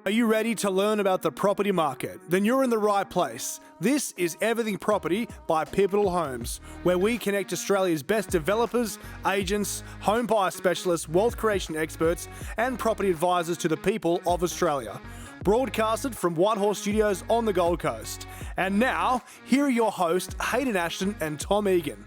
Are you ready to learn about the property market? Then you're in the right place. This is Everything Property by Pivotal Homes, where we connect Australia's best developers, agents, home buyer specialists, wealth creation experts, and property advisors to the people of Australia. Broadcasted from Whitehorse Studios on the Gold Coast. And now, here are your hosts, Hayden Ashton and Tom Egan.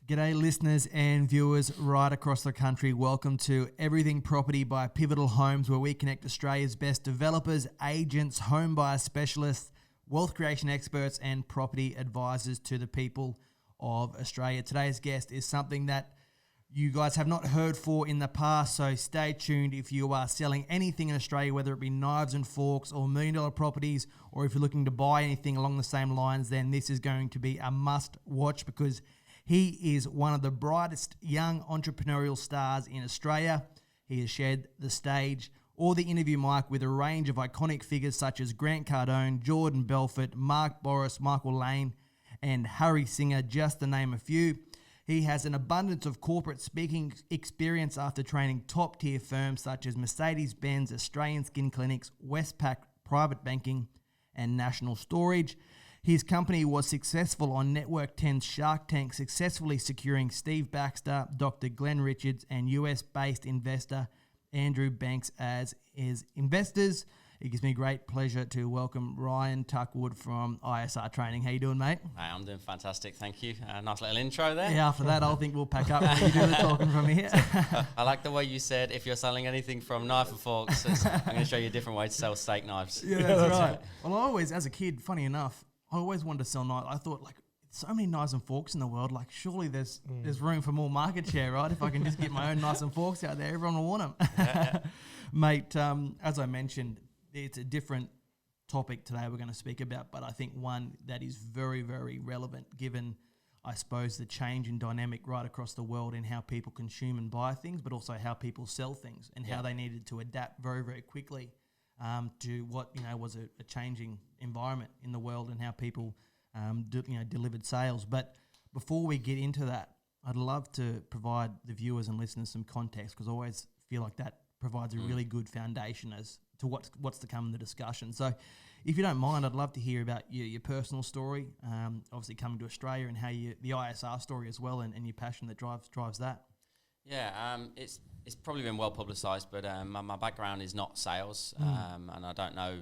G'day listeners and viewers right across the country. Welcome to Everything Property by Pivotal Homes, where we connect Australia's best developers, agents, home buyer specialists, wealth creation experts and property advisors to the people of Australia. Today's guest is something that you guys have not heard for in the past, so stay tuned if you are selling anything in Australia, whether it be knives and forks or $1 million properties, or if you're looking to buy anything along the same lines, then this is going to be a must watch because he is one of the brightest young entrepreneurial stars in Australia. He has shared the stage or the interview mic with a range of iconic figures such as Grant Cardone, Jordan Belfort, Mark Bouris, Michael Lane, and Harry Singha, just to name a few. He has an abundance of corporate speaking experience after training top-tier firms such as Mercedes Benz, Australian Skin Clinics, Westpac Private Banking, and National Storage. His company was successful on Network 10's Shark Tank, successfully securing Steve Baxter, Dr. Glenn Richards, and US-based investor Andrew Banks as his investors. It gives me great pleasure to welcome Ryan Tuckwood from ISR Training. How you doing, mate? Hey, I'm doing fantastic, thank you. Nice little intro there. Yeah, after that, I think we'll pack up and you do the talking from here. I like the way you said, if you're selling anything from knife and forks, I'm going to show you a different way to sell steak knives. Yeah, that's right. Well, I always, as a kid, funny enough, I always wanted to sell knives. I thought, like, so many knives and forks in the world, like, surely there's room for more market share, right? If I can just get my own knives and forks out there, everyone will want them. Yeah. Mate, as I mentioned, it's a different topic today we're going to speak about, but I think one that is very, very relevant given, I suppose, the change in dynamic right across the world in how people consume and buy things, but also how people sell things and how they needed to adapt very, very quickly to what was a changing environment in the world and how people delivered sales. But before we get into that, I'd love to provide the viewers and listeners some context, because I always feel like that provides a really good foundation as to what's to come in the discussion. So if you don't mind, I'd love to hear about your personal story, obviously coming to Australia, and how the ISR story as well, and your passion that drives that. Yeah, it's probably been well publicised, but my background is not sales, and I don't know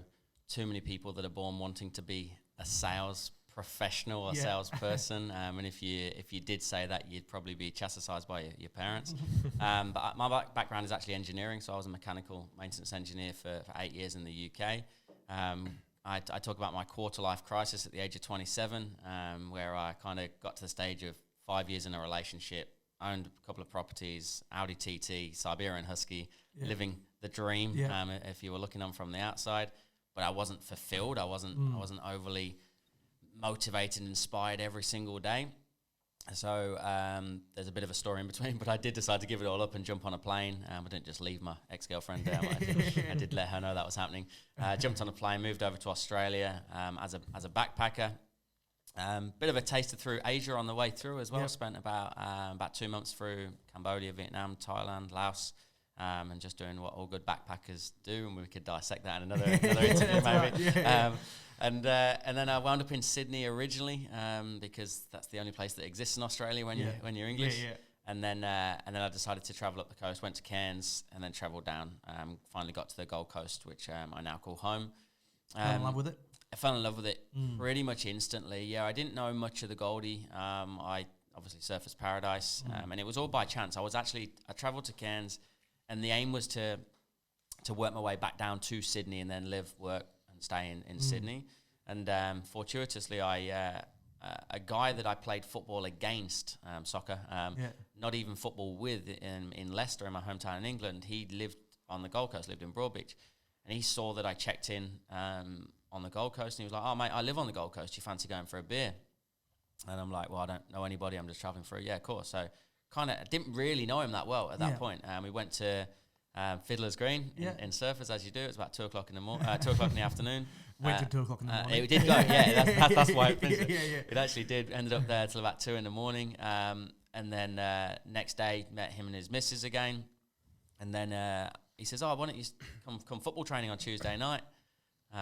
too many people that are born wanting to be a sales professional or salesperson. And if you did say that, you'd probably be chastised by your parents. But my background is actually engineering, so I was a mechanical maintenance engineer for 8 years in the UK. I talk about my quarter-life crisis at the age of 27, where I kind of got to the stage of 5 years in a relationship, owned a couple of properties, Audi TT, Siberian Husky, living the dream, if you were looking on from the outside. But I wasn't fulfilled. I wasn't overly motivated and inspired every single day. So there's a bit of a story in between, but I did decide to give it all up and jump on a plane. I didn't just leave my ex-girlfriend there. I did let her know that was happening. Jumped on a plane, moved over to Australia as a backpacker. Bit of a taster through Asia on the way through as well. Yep. Spent about 2 months through Cambodia, Vietnam, Thailand, Laos, and just doing what all good backpackers do, and we could dissect that in another interview maybe. And then I wound up in Sydney originally because that's the only place that exists in Australia when you're English. Yeah, yeah. And then I decided to travel up the coast, went to Cairns, and then travelled down. Finally got to the Gold Coast, which I now call home. Fell in love with it? I fell in love with it pretty much instantly. Yeah, I didn't know much of the Goldie. I obviously Surfers Paradise, and it was all by chance. I travelled to Cairns, and the aim was to work my way back down to Sydney and then live, work, and stay in Sydney. And fortuitously, a guy that I played football against, soccer, not even football with, in Leicester, in my hometown in England, he lived on the Gold Coast, lived in Broadbeach. And he saw that I checked in on the Gold Coast, and he was like, "Oh, mate, I live on the Gold Coast. You fancy going for a beer?" And I'm like, "Well, I don't know anybody. I'm just travelling for yeah, of course." So kind of didn't really know him that well at that point. We went to Fiddler's Green in Surfers, as you do. It was about 2 o'clock in the 2 o'clock in the afternoon. Went to 2 o'clock in the morning. It did go, that's why it finished. It actually did. Ended up there till about 2 in the morning. And then next day, met him and his missus again. And then he says, why don't you come football training on Tuesday night?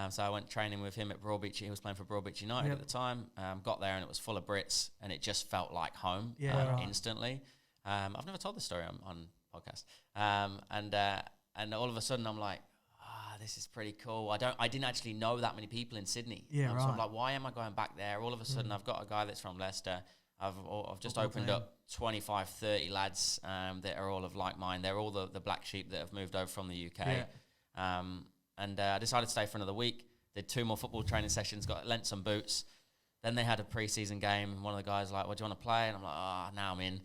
So I went training with him at Broadbeach. He was playing for Broadbeach United at the time. Got there and it was full of Brits, and it just felt like home instantly. I've never told this story on podcast. And all of a sudden I'm like, this is pretty cool. I didn't actually know that many people in Sydney. So I'm like, why am I going back there? All of a sudden I've got a guy that's from Leicester. I've just opened up 25, 30 lads that are all of like mind. They're all the black sheep that have moved over from the UK. And I decided to stay for another week. Did 2 more football training sessions, lent some boots. Then they had a pre-season game. And one of the guys like, well, do you want to play? And I'm like, now I'm in.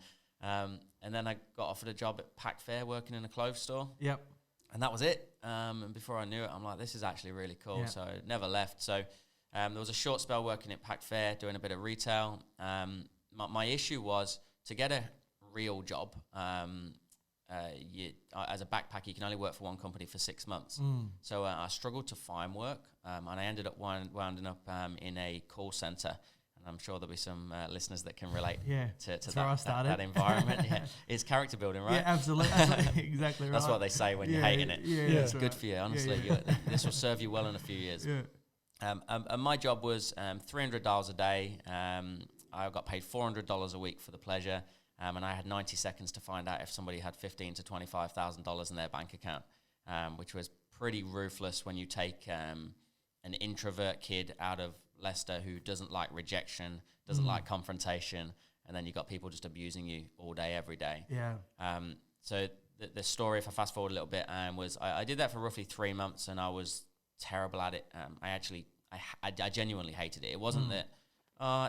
And then I got offered a job at Pack Fair working in a clothes store. Yep. And that was it. And before I knew it, I'm like, this is actually really cool. So never left. So there was a short spell working at Pack Fair, doing a bit of retail. My issue was to get a real job. As a backpacker, you can only work for one company for 6 months. So I struggled to find work, and I ended up winding up in a call centre. And I'm sure there'll be some listeners that can relate to that environment. It's character building, right? Yeah, absolutely. Exactly right. That's what they say when you're hating it. It's good for you, honestly. This will serve you well in a few years. And my job was $300 a day. I got paid $400 a week for the pleasure. And I had 90 seconds to find out if somebody had $15,000 to $25,000 in their bank account, which was pretty ruthless when you take an introvert kid out of Leicester who doesn't like rejection, doesn't like confrontation, and then you got people just abusing you all day, every day. So the story, if I fast forward a little bit, was I did that for roughly 3 months, and I was terrible at it. I genuinely hated it. It wasn't that,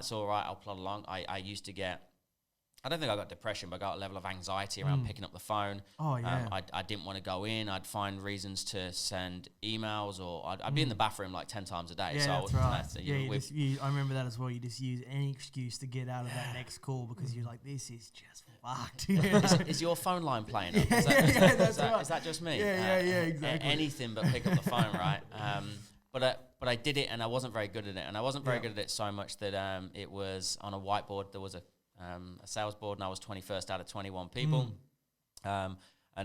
it's all right, I'll plod along. I used to get, I don't think I got depression, but I got a level of anxiety around picking up the phone. I didn't want to go in. I'd find reasons to send emails, or I'd be in the bathroom like 10 times a day. Yeah, that's right. I remember that as well. You just use any excuse to get out of that next call because you're like, this is just fucked. Is your phone line playing up? Is that just me? Exactly. Anything but pick up the phone, right? But I did it, and I wasn't very good at it. And I wasn't very good at it so much that it was on a whiteboard. There was a sales board, and I was 21st out of 21 people. And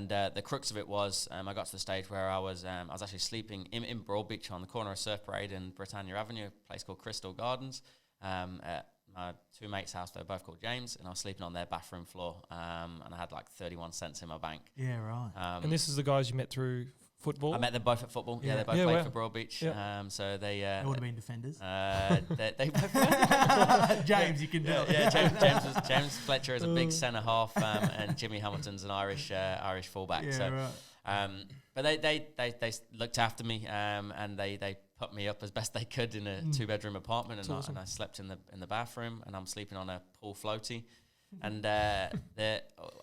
the crux of it was I got to the stage where I was actually sleeping in Broadbeach on the corner of Surf Parade and Britannia Avenue, a place called Crystal Gardens, at my 2 mates' house. They were both called James, and I was sleeping on their bathroom floor, and I had like 31 cents in my bank. Yeah, right. And this is the guys you met through football? I met them both at football. Yeah, they both played for Broadbeach. So they would have been defenders. They both were. James, you can do it. Yeah, James Fletcher is a big centre half, and Jimmy Hamilton's an Irish fullback. But they looked after me, and they put me up as best they could in a 2-bedroom apartment, and I slept in the bathroom, and I'm sleeping on a pool floaty. And I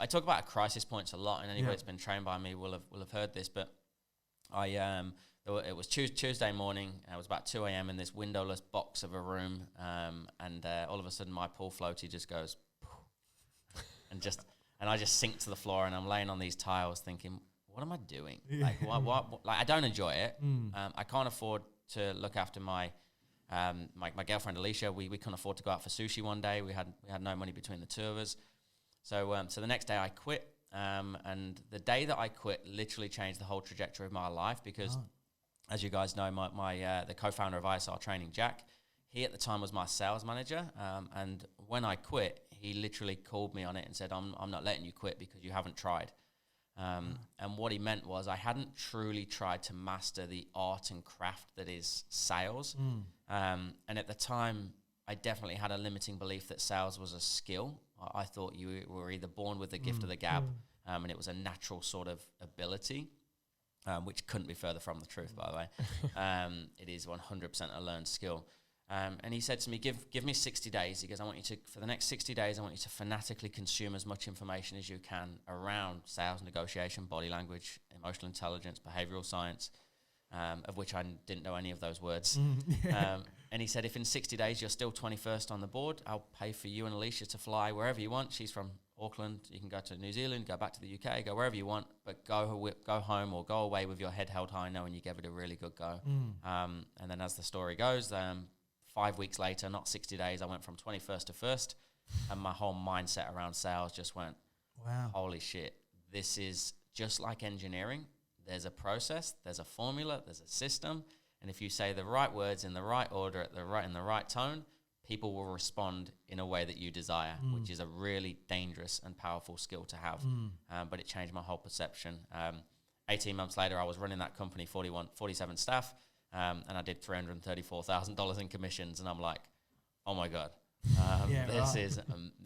talk about crisis points a lot, and anybody that's been trained by me will have heard this, but it was Tuesday morning. It was about 2 a.m. in this windowless box of a room, and all of a sudden my pool floaty just goes, and I just sink to the floor, and I'm laying on these tiles thinking, what am I doing? Like, what? Like, I don't enjoy it. I can't afford to look after my girlfriend Alicia. We couldn't afford to go out for sushi one day. We had no money between the two of us. So the next day I quit. And the day that I quit literally changed the whole trajectory of my life because, as you guys know, the co-founder of ISR Training, Jack, he at the time was my sales manager. And when I quit, he literally called me on it and said, I'm not letting you quit because you haven't tried. And what he meant was I hadn't truly tried to master the art and craft that is sales. And at the time, I definitely had a limiting belief that sales was a skill. I thought you were either born with the gift of the gab, and it was a natural sort of ability, which couldn't be further from the truth, by the way. It is 100% a learned skill. And he said to me, give me 60 days. He goes, for the next 60 days, I want you to fanatically consume as much information as you can around sales, negotiation, body language, emotional intelligence, behavioral science, of which I didn't know any of those words. And he said, if in 60 days you're still 21st on the board, I'll pay for you and Alicia to fly wherever you want. She's from Auckland. You can go to New Zealand, go back to the UK, go wherever you want, but go home or go away with your head held high knowing you gave it a really good go. And then as the story goes, 5 weeks later, not 60 days, I went from 21st to 1st, and my whole mindset around sales just went, wow, holy shit, this is just like engineering. there's a process, there's a formula, there's a system. And if you say the right words in the right order, in the right tone, people will respond in a way that you desire, which is a really dangerous and powerful skill to have. But it changed my whole perception. 18 months later, I was running that company, 47 staff, and I did $334,000 in commissions. And I'm like, oh my God,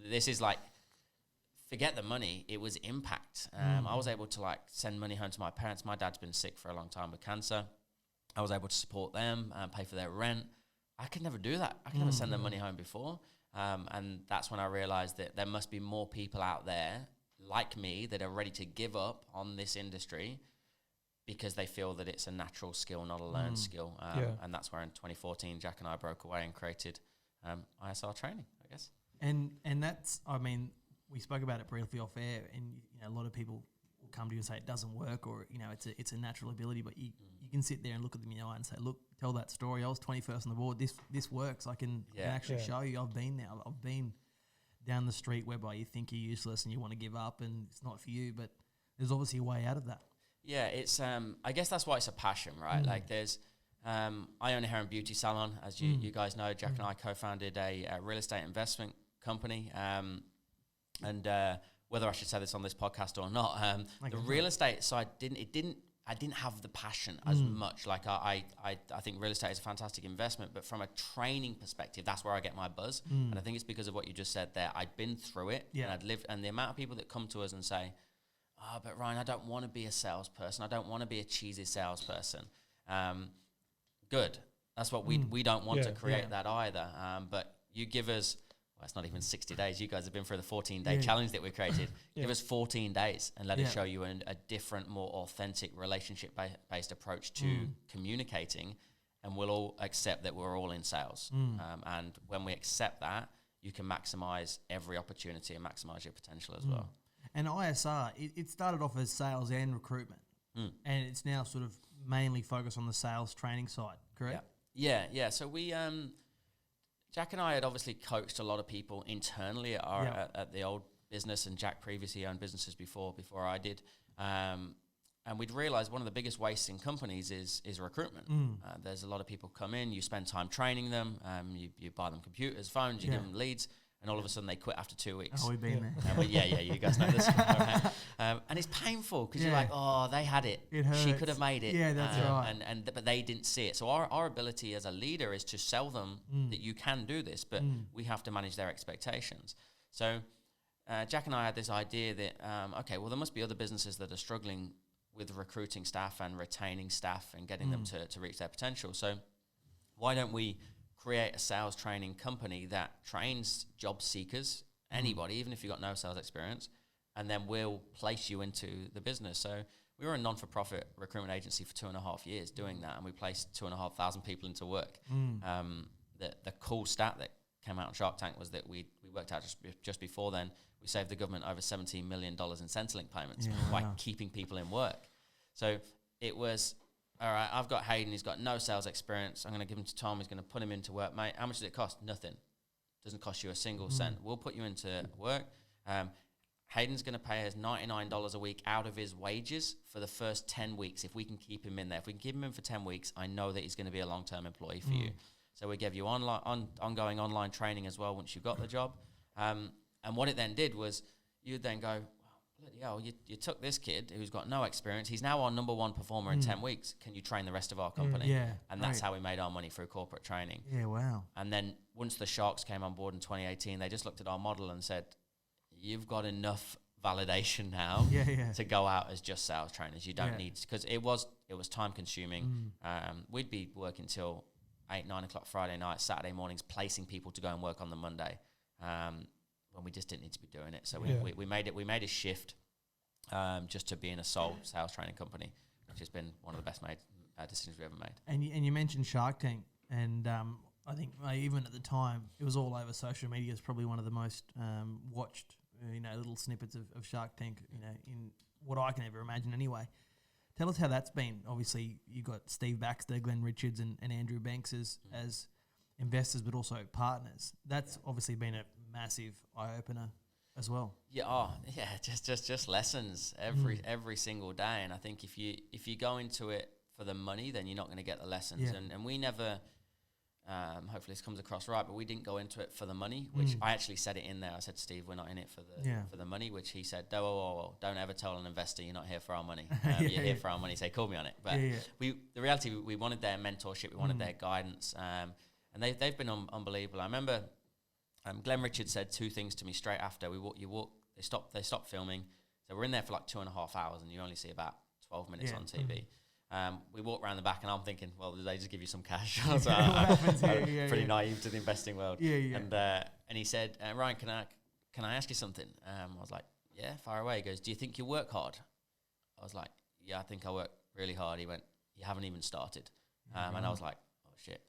this is like, forget the money. It was impact. I was able to like send money home to my parents. My dad's been sick for a long time with cancer. I was able to support them and pay for their rent. I could never do that. I could never send them money home before. And that's when I realized that there must be more people out there like me that are ready to give up on this industry because they feel that it's a natural skill, not a learned skill. And that's where in 2014, Jack and I broke away and created ISR Training, I guess. And that's, I mean, we spoke about it briefly off air, and you know, a lot of people will come to you and say it doesn't work, or you know, it's a natural ability. But you can sit there and look at them in the eye and say, look, tell that story. I was 21st on the board. This works. I can actually show you. I've been there. I've been down the street whereby you think you're useless and you want to give up and it's not for you. But there's obviously a way out of that. Yeah, it's I guess that's why it's a passion, right? Like there's I own a hair and beauty salon, as you guys know. Jack and I co-founded a real estate investment company, and whether I should say this on this podcast or not, the real estate side I didn't have the passion as much. Like I think real estate is a fantastic investment, but from a training perspective, that's where I get my buzz. And I think it's because of what you just said there. I'd been through it, and I'd lived, and the amount of people that come to us and say, oh, but Ryan, I don't want to be a salesperson. I don't want to be a cheesy salesperson. Good. That's what we don't want to create that either. But you give us, well, it's not even 60 days. You guys have been through the 14-day challenge that we created. Give us 14 days and let us show you a different, more authentic relationship-based approach to communicating, and we'll all accept that we're all in sales. And when we accept that, you can maximize every opportunity and maximize your potential as well. And ISR, it started off as sales and recruitment, and it's now sort of mainly focused on the sales training side, correct? Yeah. So we, Jack and I had obviously coached a lot of people internally at the old business, and Jack previously owned businesses before I did. And we'd realized one of the biggest wastes in companies is recruitment. There's a lot of people come in, you spend time training them, you buy them computers, phones, you give them leads, and all of a sudden they quit after 2 weeks. Oh, we've been there. You guys know this. And it's painful because you're like, oh, they had it. She could have made it. Yeah, that's right. But they didn't see it. So our ability as a leader is to sell them that you can do this, but we have to manage their expectations. So Jack and I had this idea that, there must be other businesses that are struggling with recruiting staff and retaining staff and getting them to reach their potential. So why don't we create a sales training company that trains job seekers, anybody, even if you've got no sales experience, and then we'll place you into the business. So we were a non-for-profit recruitment agency for 2.5 years doing that, and we placed 2,500 people into work. The cool stat that came out on Shark Tank was that we worked out just before then, we saved the government over $17 million in Centrelink payments by keeping people in work. So it was, all right, I've got Hayden, he's got no sales experience. I'm going to give him to Tom, he's going to put him into work. Mate, how much does it cost? Nothing. Doesn't cost you a single cent. We'll put you into work. Hayden's going to pay us $99 a week out of his wages for the first 10 weeks if we can keep him in there. If we can keep him in for 10 weeks, I know that he's going to be a long-term employee for you. So we gave you ongoing online training as well once you got the job. And what it then did was you'd then go, bloody hell, you took this kid who's got no experience. He's now our number one performer in 10 weeks. Can you train the rest of our company? And that's how we made our money through corporate training. Yeah, wow. And then once the Sharks came on board in 2018, they just looked at our model and said, you've got enough validation now to go out as just sales trainers. You don't need, because it was time consuming. We'd be working till 8, 9 o'clock Friday night, Saturday mornings, placing people to go and work on the Monday. When we just didn't need to be doing it. So we made a shift just to being a sole sales training company, which has been one of the best decisions we ever made. And you mentioned Shark Tank, and I think even at the time, it was all over social media. It's probably one of the most watched, little snippets of Shark Tank, in what I can ever imagine anyway. Tell us how that's been. Obviously, you've got Steve Baxter, Glenn Richards, and Andrew Banks as investors, but also partners. That's obviously been a massive eye-opener. as well. Just lessons every single day. And I think if you go into it for the money, then you're not going to get the lessons. Yeah. And we never, hopefully this comes across right, but we didn't go into it for the money, which I actually said it in there. I said, Steve, we're not in it for the money, which he said, don't ever tell an investor you're not here for our money. You're here for our money. Say, call me on it. But the reality, we wanted their mentorship, we wanted their guidance, and they've been unbelievable. I remember Glenn Richards said two things to me straight after they stopped filming. So we're in there for like 2.5 hours, and you only see about 12 minutes on TV. We walk around the back, and I'm thinking, well, did they just give you some cash? I'm pretty naive to the investing world. And he said, Ryan, can I ask you something? I was like, yeah, fire away. He goes, do you think you work hard? I was like, yeah, I think I work really hard. He went, you haven't even started. And I was like, oh shit.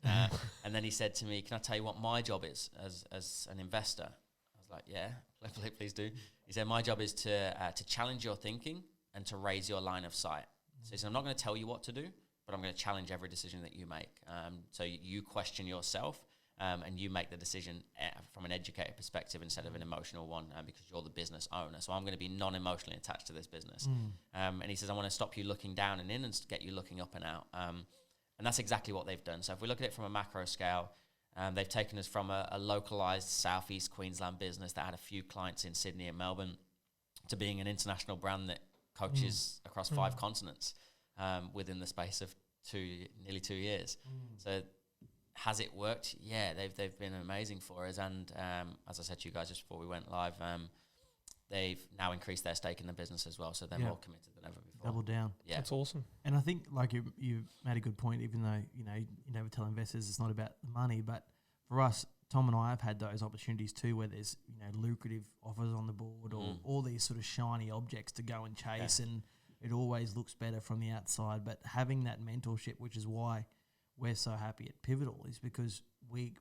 And then he said to me, can I tell you what my job is as an investor? I was like, yeah, please do. He said, my job is to challenge your thinking and to raise your line of sight. So he said, I'm not going to tell you what to do, but I'm going to challenge every decision that you make. So you question yourself and you make the decision from an educated perspective instead of an emotional one, because you're the business owner. So I'm going to be non-emotionally attached to this business. And he says, I want to stop you looking down and in and get you looking up and out. And that's exactly what they've done. So if we look at it from a macro scale, they've taken us from a localized Southeast Queensland business that had a few clients in Sydney and Melbourne to being an international brand that coaches across 5 continents within the space of nearly 2 years. So has it worked? Yeah, they've been amazing for us. And as I said to you guys just before we went live, they've now increased their stake in the business as well. So they're more committed than ever before. Double down. Yeah, that's awesome. And I think like you made a good point, even though, you never tell investors it's not about the money, but for us, Tom and I have had those opportunities too, where there's, lucrative offers on the board or all these sort of shiny objects to go and chase, and it always looks better from the outside. But having that mentorship, which is why we're so happy at Pivotal, is because we're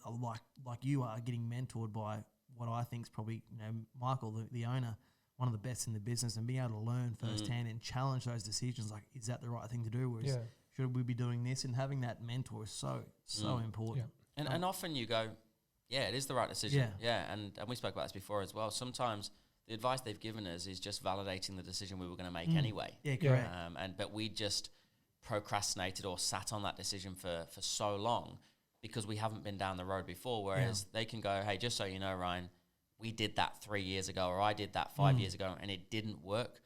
like you are getting mentored by what I think is probably, Michael, the owner, one of the best in the business, and being able to learn firsthand and challenge those decisions. Like, is that the right thing to do? Or should we be doing this? And having that mentor is so important. Yeah. And often you go, yeah, it is the right decision. Yeah. And we spoke about this before as well. Sometimes the advice they've given us is just validating the decision we were going to make anyway. Yeah, correct. But we just procrastinated or sat on that decision for so long because we haven't been down the road before. Whereas they can go, hey, just so you know, Ryan, we did that 3 years ago, or I did that 5 years ago, and it didn't work.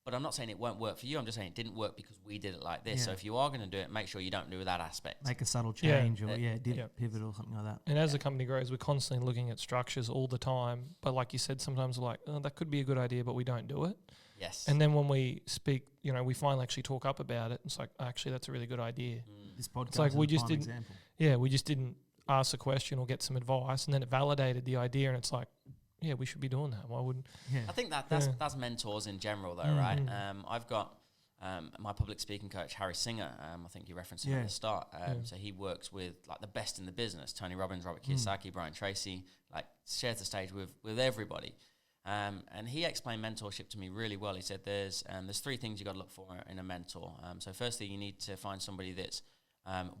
But I'm not saying it won't work for you. I'm just saying it didn't work because we did it like this. So if you are going to do it, make sure you don't do that aspect. Make a subtle change pivot or something like that. And as the company grows, we're constantly looking at structures all the time. But like you said, sometimes we're like, oh, that could be a good idea, but we don't do it. Yes. And then when we speak, we finally actually talk up about it. It's like, actually, that's a really good idea. This podcast it's like is we a just prime didn't. example. Yeah, we just didn't ask a question or get some advice, and then it validated the idea, and it's like, yeah, we should be doing that. Why wouldn't? Yeah. I think that's mentors in general, though, right? I've got my public speaking coach, Harry Singha. I think you referenced him at the start. So he works with like the best in the business: Tony Robbins, Robert Kiyosaki, Brian Tracy. Like shares the stage with everybody. And he explained mentorship to me really well. He said there's 3 things you got to look for in a mentor. So firstly, you need to find somebody that's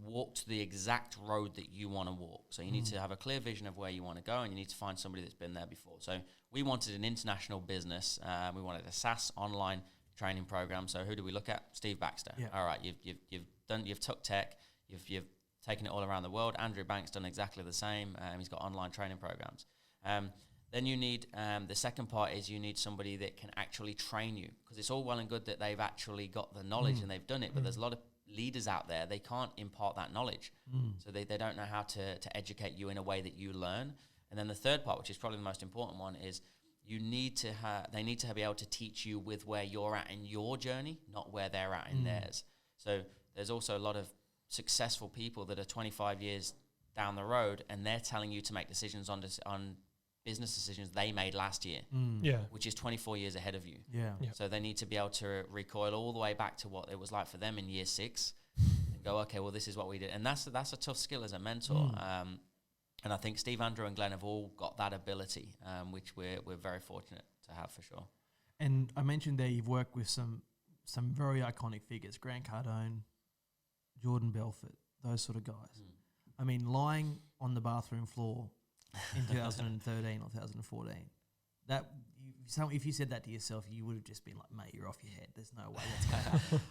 walked the exact road that you want to walk. So you need to have a clear vision of where you want to go, and you need to find somebody that's been there before. So we wanted an international business. We wanted a SaaS online training program. So who do we look at? Steve Baxter. Yeah. All right, you've took tech, you've taken it all around the world. Andrew Bank's done exactly the same. He's got online training programs. Then you need, the second part is you need somebody that can actually train you, because it's all well and good that they've actually got the knowledge and they've done it, but there's a lot of leaders out there, they can't impart that knowledge. So they don't know how to educate you in a way that you learn. And then the third part, which is probably the most important one, is they need to be able to teach you with where you're at in your journey, not where they're at in theirs. So there's also a lot of successful people that are 25 years down the road, and they're telling you to make decisions on business decisions they made last year, which is 24 years ahead of you. So they need to be able to recoil all the way back to what it was like for them in year 6 and go, okay, well, this is what we did. And that's a tough skill as a mentor. And I think Steve, Andrew and Glenn have all got that ability, which we're very fortunate to have for sure. And I mentioned there you've worked with some very iconic figures, Grant Cardone, Jordan Belfort, those sort of guys. I mean, lying on the bathroom floor in 2013 or 2014, if you said that to yourself, you would have just been like, mate, you're off your head. There's no way that's going to happen.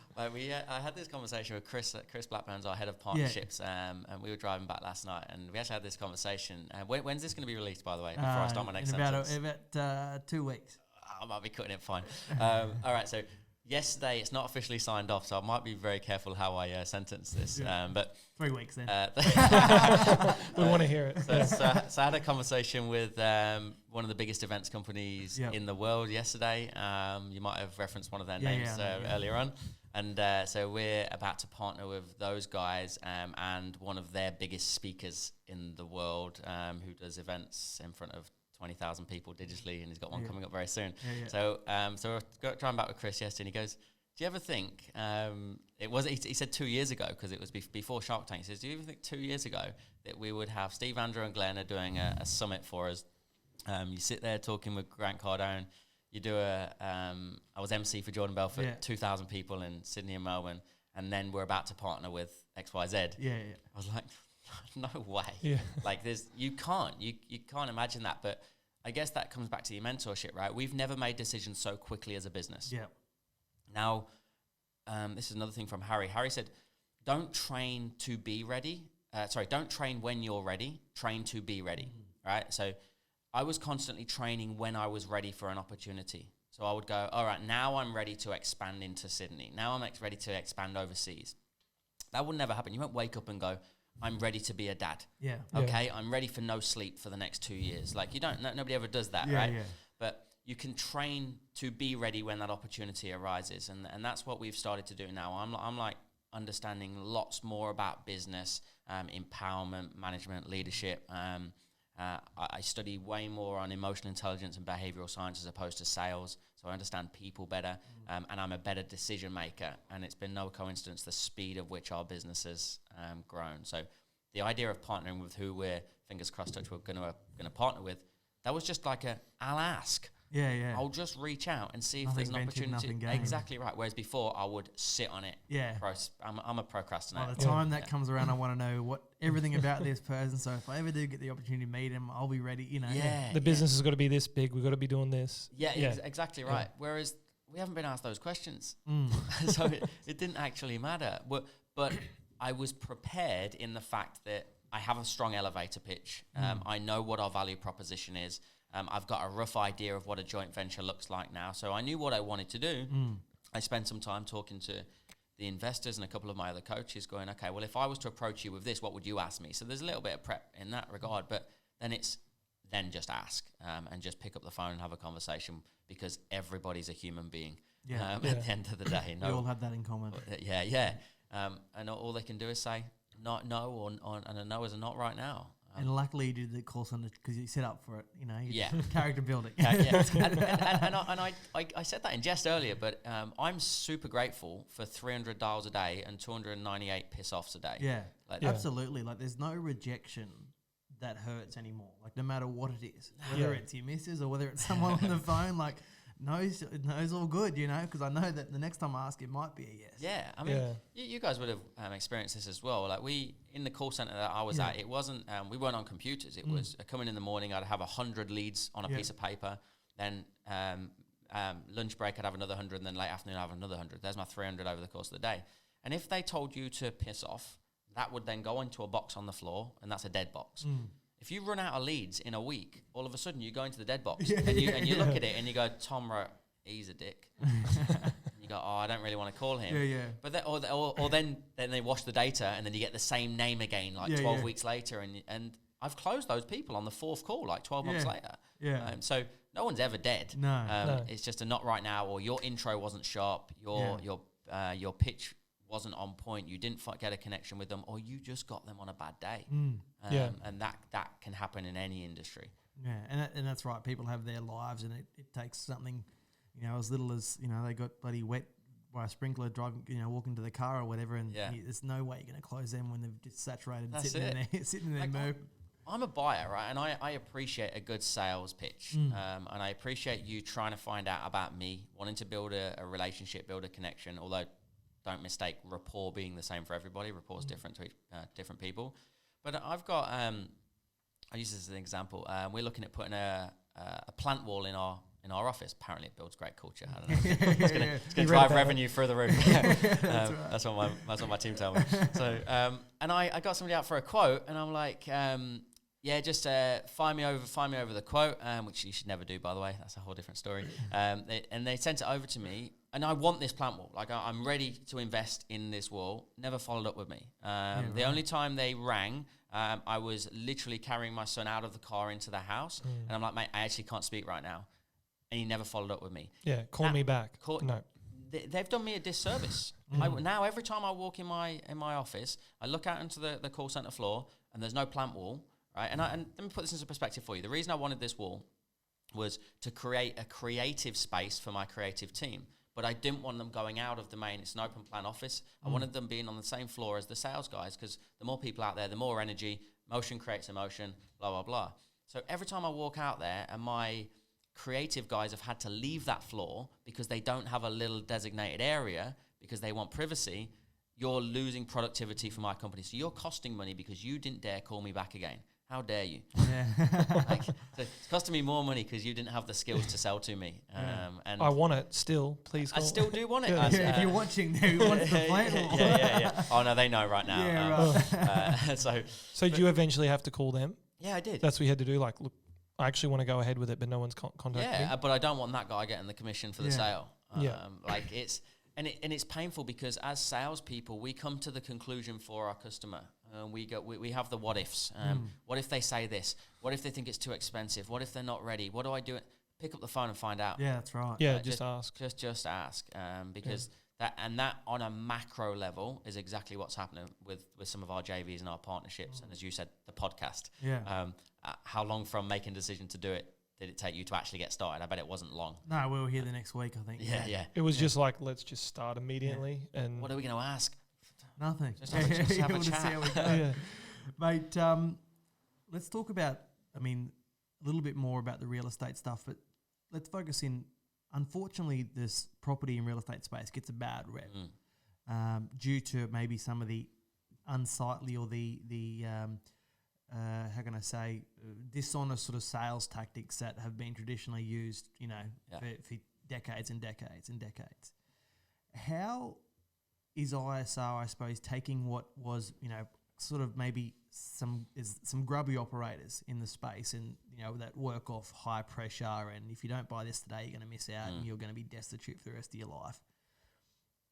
I had this conversation with Chris Blackburn's our head of partnerships, and we were driving back last night, and we actually had this conversation. When's this going to be released, by the way, before I start my next sentence? In about 2 weeks. I might be cutting it fine. All right, so yesterday, it's not officially signed off, so I might be very careful how I sentence this. But 3 weeks then. We want to hear it. So I had a conversation with one of the biggest events companies in the world yesterday. You might have referenced one of their names earlier on. And so we're about to partner with those guys and one of their biggest speakers in the world who does events in front of 20,000 people digitally, and he's got one coming up very soon. So we're driving back with Chris yesterday, and he goes, do you ever think, he said 2 years ago, because it was before Shark Tank, he says, do you ever think 2 years ago that we would have Steve, Andrew and Glenn are doing a summit for us? You sit there talking with Grant Cardone, you do I was MC for Jordan Belfort, 2,000 people in Sydney and Melbourne, and then we're about to partner with XYZ. I was like, no way. Like you can't imagine that. But I guess that comes back to your mentorship, right? We've never made decisions so quickly as a business. Now, this is another thing from Harry. Harry said, don't train to be ready. Don't train when you're ready, train to be ready, right? So I was constantly training when I was ready for an opportunity. So I would go, all right, now I'm ready to expand into Sydney. Now I'm ready to expand overseas. That would never happen. You won't wake up and go, I'm ready to be a dad. Okay, I'm ready for no sleep for the next 2 years. Like nobody ever does that, right? But you can train to be ready when that opportunity arises, and that's what we've started to do now. I'm like understanding lots more about business, empowerment, management, leadership. I study way more on emotional intelligence and behavioral science as opposed to sales, so I understand people better, and I'm a better decision maker. And it's been no coincidence the speed of which our business has grown. So the idea of partnering with who we're, fingers crossed, we're going to partner with, that was just like I'll ask. I'll just reach out and see if there's an opportunity. Exactly right. Whereas before, I would sit on it. I'm a procrastinator. By the time that comes around, I want to know everything about this person. So if I ever do get the opportunity to meet him, I'll be ready. The business has got to be this big. We've got to be doing this. Exactly right. Whereas we haven't been asked those questions, so it didn't actually matter. But I was prepared in the fact that I have a strong elevator pitch. I know what our value proposition is. I've got a rough idea of what a joint venture looks like now. So I knew what I wanted to do. I spent some time talking to the investors and a couple of my other coaches going, okay, well, if I was to approach you with this, what would you ask me? So there's a little bit of prep in that regard, but then just ask and just pick up the phone and have a conversation, because everybody's a human being at the end of the day. We all have that in common. And all they can do is say no, and a no is a not right now. And luckily you did the call center because you set up for it, character building. And I said that in jest earlier, but I'm super grateful for 300 dials a day and 298 piss-offs a day. Absolutely. Like there's no rejection that hurts anymore. Like no matter what it is, whether it's your missus or whether it's someone on the phone, like no's all good, because I know that the next time I ask, it might be a yes. Yeah, I mean, you guys would have experienced this as well. Like in the call center that I was at, it wasn't, we weren't on computers. It was coming in the morning, I'd have 100 leads on a piece of paper. Then lunch break, I'd have another 100, and then late afternoon, I'd have another 100. There's my 300 over the course of the day. And if they told you to piss off, that would then go into a box on the floor, and that's a dead box. If you run out of leads in a week, all of a sudden you go into the dead box and you look at it and you go, Tom, he's a dick. You go, I don't really want to call him. But then they wash the data, and then you get the same name again, like 12 weeks later, and I've closed those people on the fourth call, like 12 months later. So no one's ever dead. No. It's just a not right now, or your intro wasn't sharp, your pitch wasn't on point, you didn't get a connection with them, or you just got them on a bad day. And that can happen in any industry. And that's right. People have their lives, and it takes something, as little as, they got bloody wet by a sprinkler driving, walking to the car or whatever, and there's no way you're going to close them when they've just saturated and sitting in their mood. I'm a buyer, right? And I appreciate a good sales pitch. And I appreciate you trying to find out about me, wanting to build a relationship, build a connection, although don't mistake rapport being the same for everybody. Rapport is different to different people. But I've got, I use this as an example. We're looking at putting a a plant wall in our office. Apparently, it builds great culture. I don't know. It's going to drive revenue through the roof. That's what my team tell me. So, and I got somebody out for a quote, and I'm like, just fire me over the quote, which you should never do, by the way. That's a whole different story. And they sent it over to me, and I want this plant wall. Like, I'm ready to invest in this wall. Never followed up with me. The only time they rang, I was literally carrying my son out of the car into the house, and I'm like, mate, I actually can't speak right now. And he never followed up with me. Yeah, call me back. No. They've done me a disservice. Now every time I walk in my office, I look out into the call center floor, and there's no plant wall, right? And let me put this into perspective for you. The reason I wanted this wall was to create a creative space for my creative team. But I didn't want them going out of the main. It's an open plan office. I wanted them being on the same floor as the sales guys, because the more people out there, the more energy. Motion creates emotion, blah, blah, blah. So every time I walk out there, and my creative guys have had to leave that floor because they don't have a little designated area because they want privacy, you're losing productivity for my company. So you're costing money because you didn't dare call me back again. How dare you? Yeah. So it's costing me more money because you didn't have the skills to sell to me. And I want it still. Please call. I still do want it. If you're watching, who wants the plant wall? Yeah. Oh, no, they know right now. Yeah, right. So did you eventually have to call them? Yeah, I did. That's what you had to do? Like, look, I actually want to go ahead with it, but no one's contacted me. Yeah, but I don't want that guy getting the commission for the sale. Like it's painful because as salespeople, we come to the conclusion for our customer. We have the what ifs. What if they say this? What if they think it's too expensive? What if they're not ready? What do I do? Pick up the phone and find out. Yeah, that's right. Yeah, just ask. Just ask. Because that on a macro level is exactly what's happening with some of our JVs and our partnerships. And as you said, the podcast. Yeah. How long from making a decision to do it did it take you to actually get started? I bet it wasn't long. No, we'll hear the next week, I think. Yeah. It was just like, let's just start immediately. And what are we going to ask? Nothing. Just have a chat. See how we go. Mate, let's talk about, a little bit more about the real estate stuff, but let's focus in. Unfortunately, this property and real estate space gets a bad rep due to maybe some of the unsightly or the how can I say, dishonest sort of sales tactics that have been traditionally used, for decades and decades and decades. How is ISR, I suppose, taking what was, sort of maybe some grubby operators in the space and, that work off high pressure, and if you don't buy this today, you're going to miss out and you're going to be destitute for the rest of your life.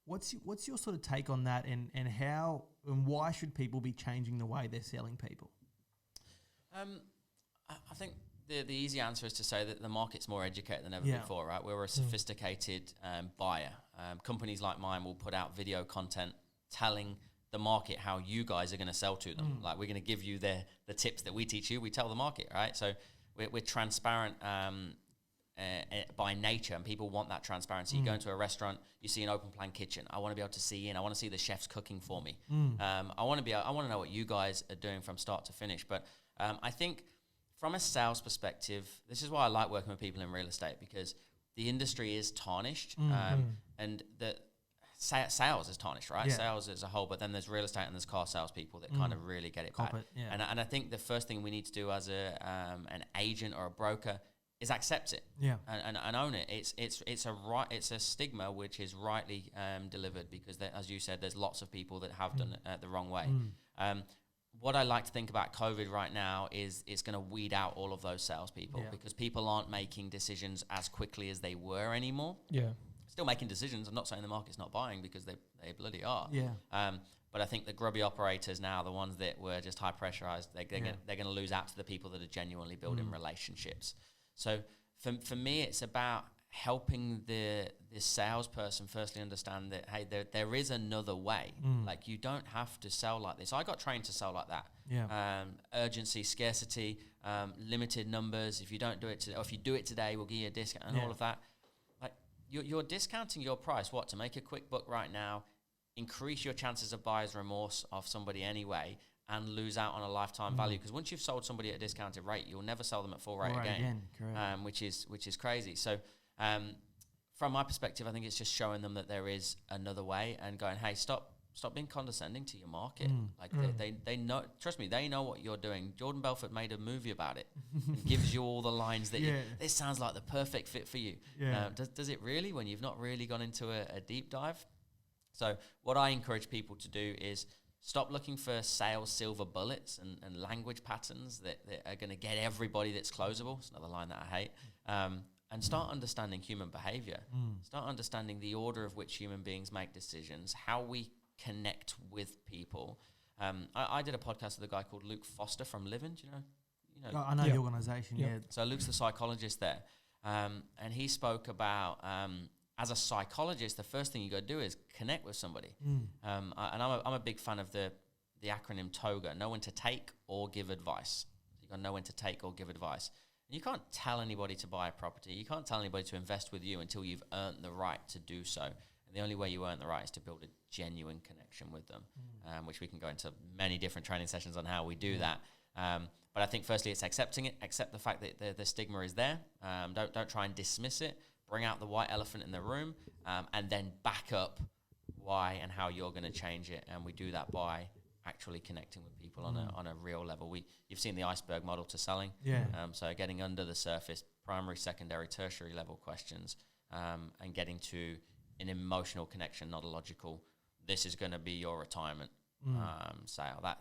What's your sort of take on that, and how and why should people be changing the way they're selling people? I think the easy answer is to say that the market's more educated than ever before, right? We're a sophisticated buyer. Companies like mine will put out video content telling the market how you guys are going to sell to them. Like, we're going to give you the tips that we teach you. We tell the market, right? So we're transparent by nature, and people want that transparency. You go into a restaurant, you see an open plan kitchen. I want to be able to see in. I want to see the chefs cooking for me. I want to know what you guys are doing from start to finish. But I think from a sales perspective, this is why I like working with people in real estate, because the industry is tarnished, and the sales is tarnished, right? Yeah. Sales as a whole, but then there's real estate and there's car salespeople that kind of really get it Cop bad. it, yeah. And I think the first thing we need to do as an agent or a broker is accept it, and own it. It's a stigma which is rightly delivered, because as you said, there's lots of people that have done it the wrong way. What I like to think about COVID right now is it's going to weed out all of those salespeople, because people aren't making decisions as quickly as they were anymore. Yeah, still making decisions. I'm not saying the market's not buying, because they bloody are. Yeah. But I think the grubby operators now, the ones that were just high pressurized, they're going to lose out to the people that are genuinely building relationships. So for me, it's about helping the salesperson firstly understand that, hey, there is another way. Like, you don't have to sell like this. I got trained to sell like that. Yeah. Urgency, scarcity, limited numbers. If you don't do it today, or if you do it today, we'll give you a discount and all of that. Like, you're discounting your price, to make a quick buck right now, increase your chances of buyer's remorse of somebody anyway, and lose out on a lifetime value. Because once you've sold somebody at a discounted rate, you'll never sell them at full rate again. Correct. Which is crazy. So from my perspective, I think it's just showing them that there is another way, and going, hey, stop stop being condescending to your market. They know, trust me, they know what you're doing. Jordan Belfort made a movie about it and gives you all the lines that this sounds like the perfect fit for you. Does it really, when you've not really gone into a deep dive? So what I encourage people to do is stop looking for sales silver bullets and language patterns that are going to get everybody that's closable. It's another line that I hate. And start understanding human behavior. Start understanding the order of which human beings make decisions, how we connect with people. I did a podcast with a guy called Luke Foster from Livin. Do you know? I know the organisation, yeah. So Luke's the psychologist there. And he spoke about, as a psychologist, the first thing you got to do is connect with somebody. And I'm a big fan of the acronym TOGA, know when to take or give advice. You got to know when to take or give advice. You can't tell anybody to buy a property. You can't tell anybody to invest with you until you've earned the right to do so. And the only way you earn the right is to build a genuine connection with them, which we can go into many different training sessions on how we do that. But I think firstly it's accepting it. Accept the fact that the stigma is there. Don't try and dismiss it. Bring out the white elephant in the room, and then back up why and how you're going to change it. And we do that by actually connecting with people on a real level. You've seen the iceberg model to selling. So getting under the surface, primary, secondary, tertiary level questions, and getting to an emotional connection, not a logical, this is going to be your retirement sale. That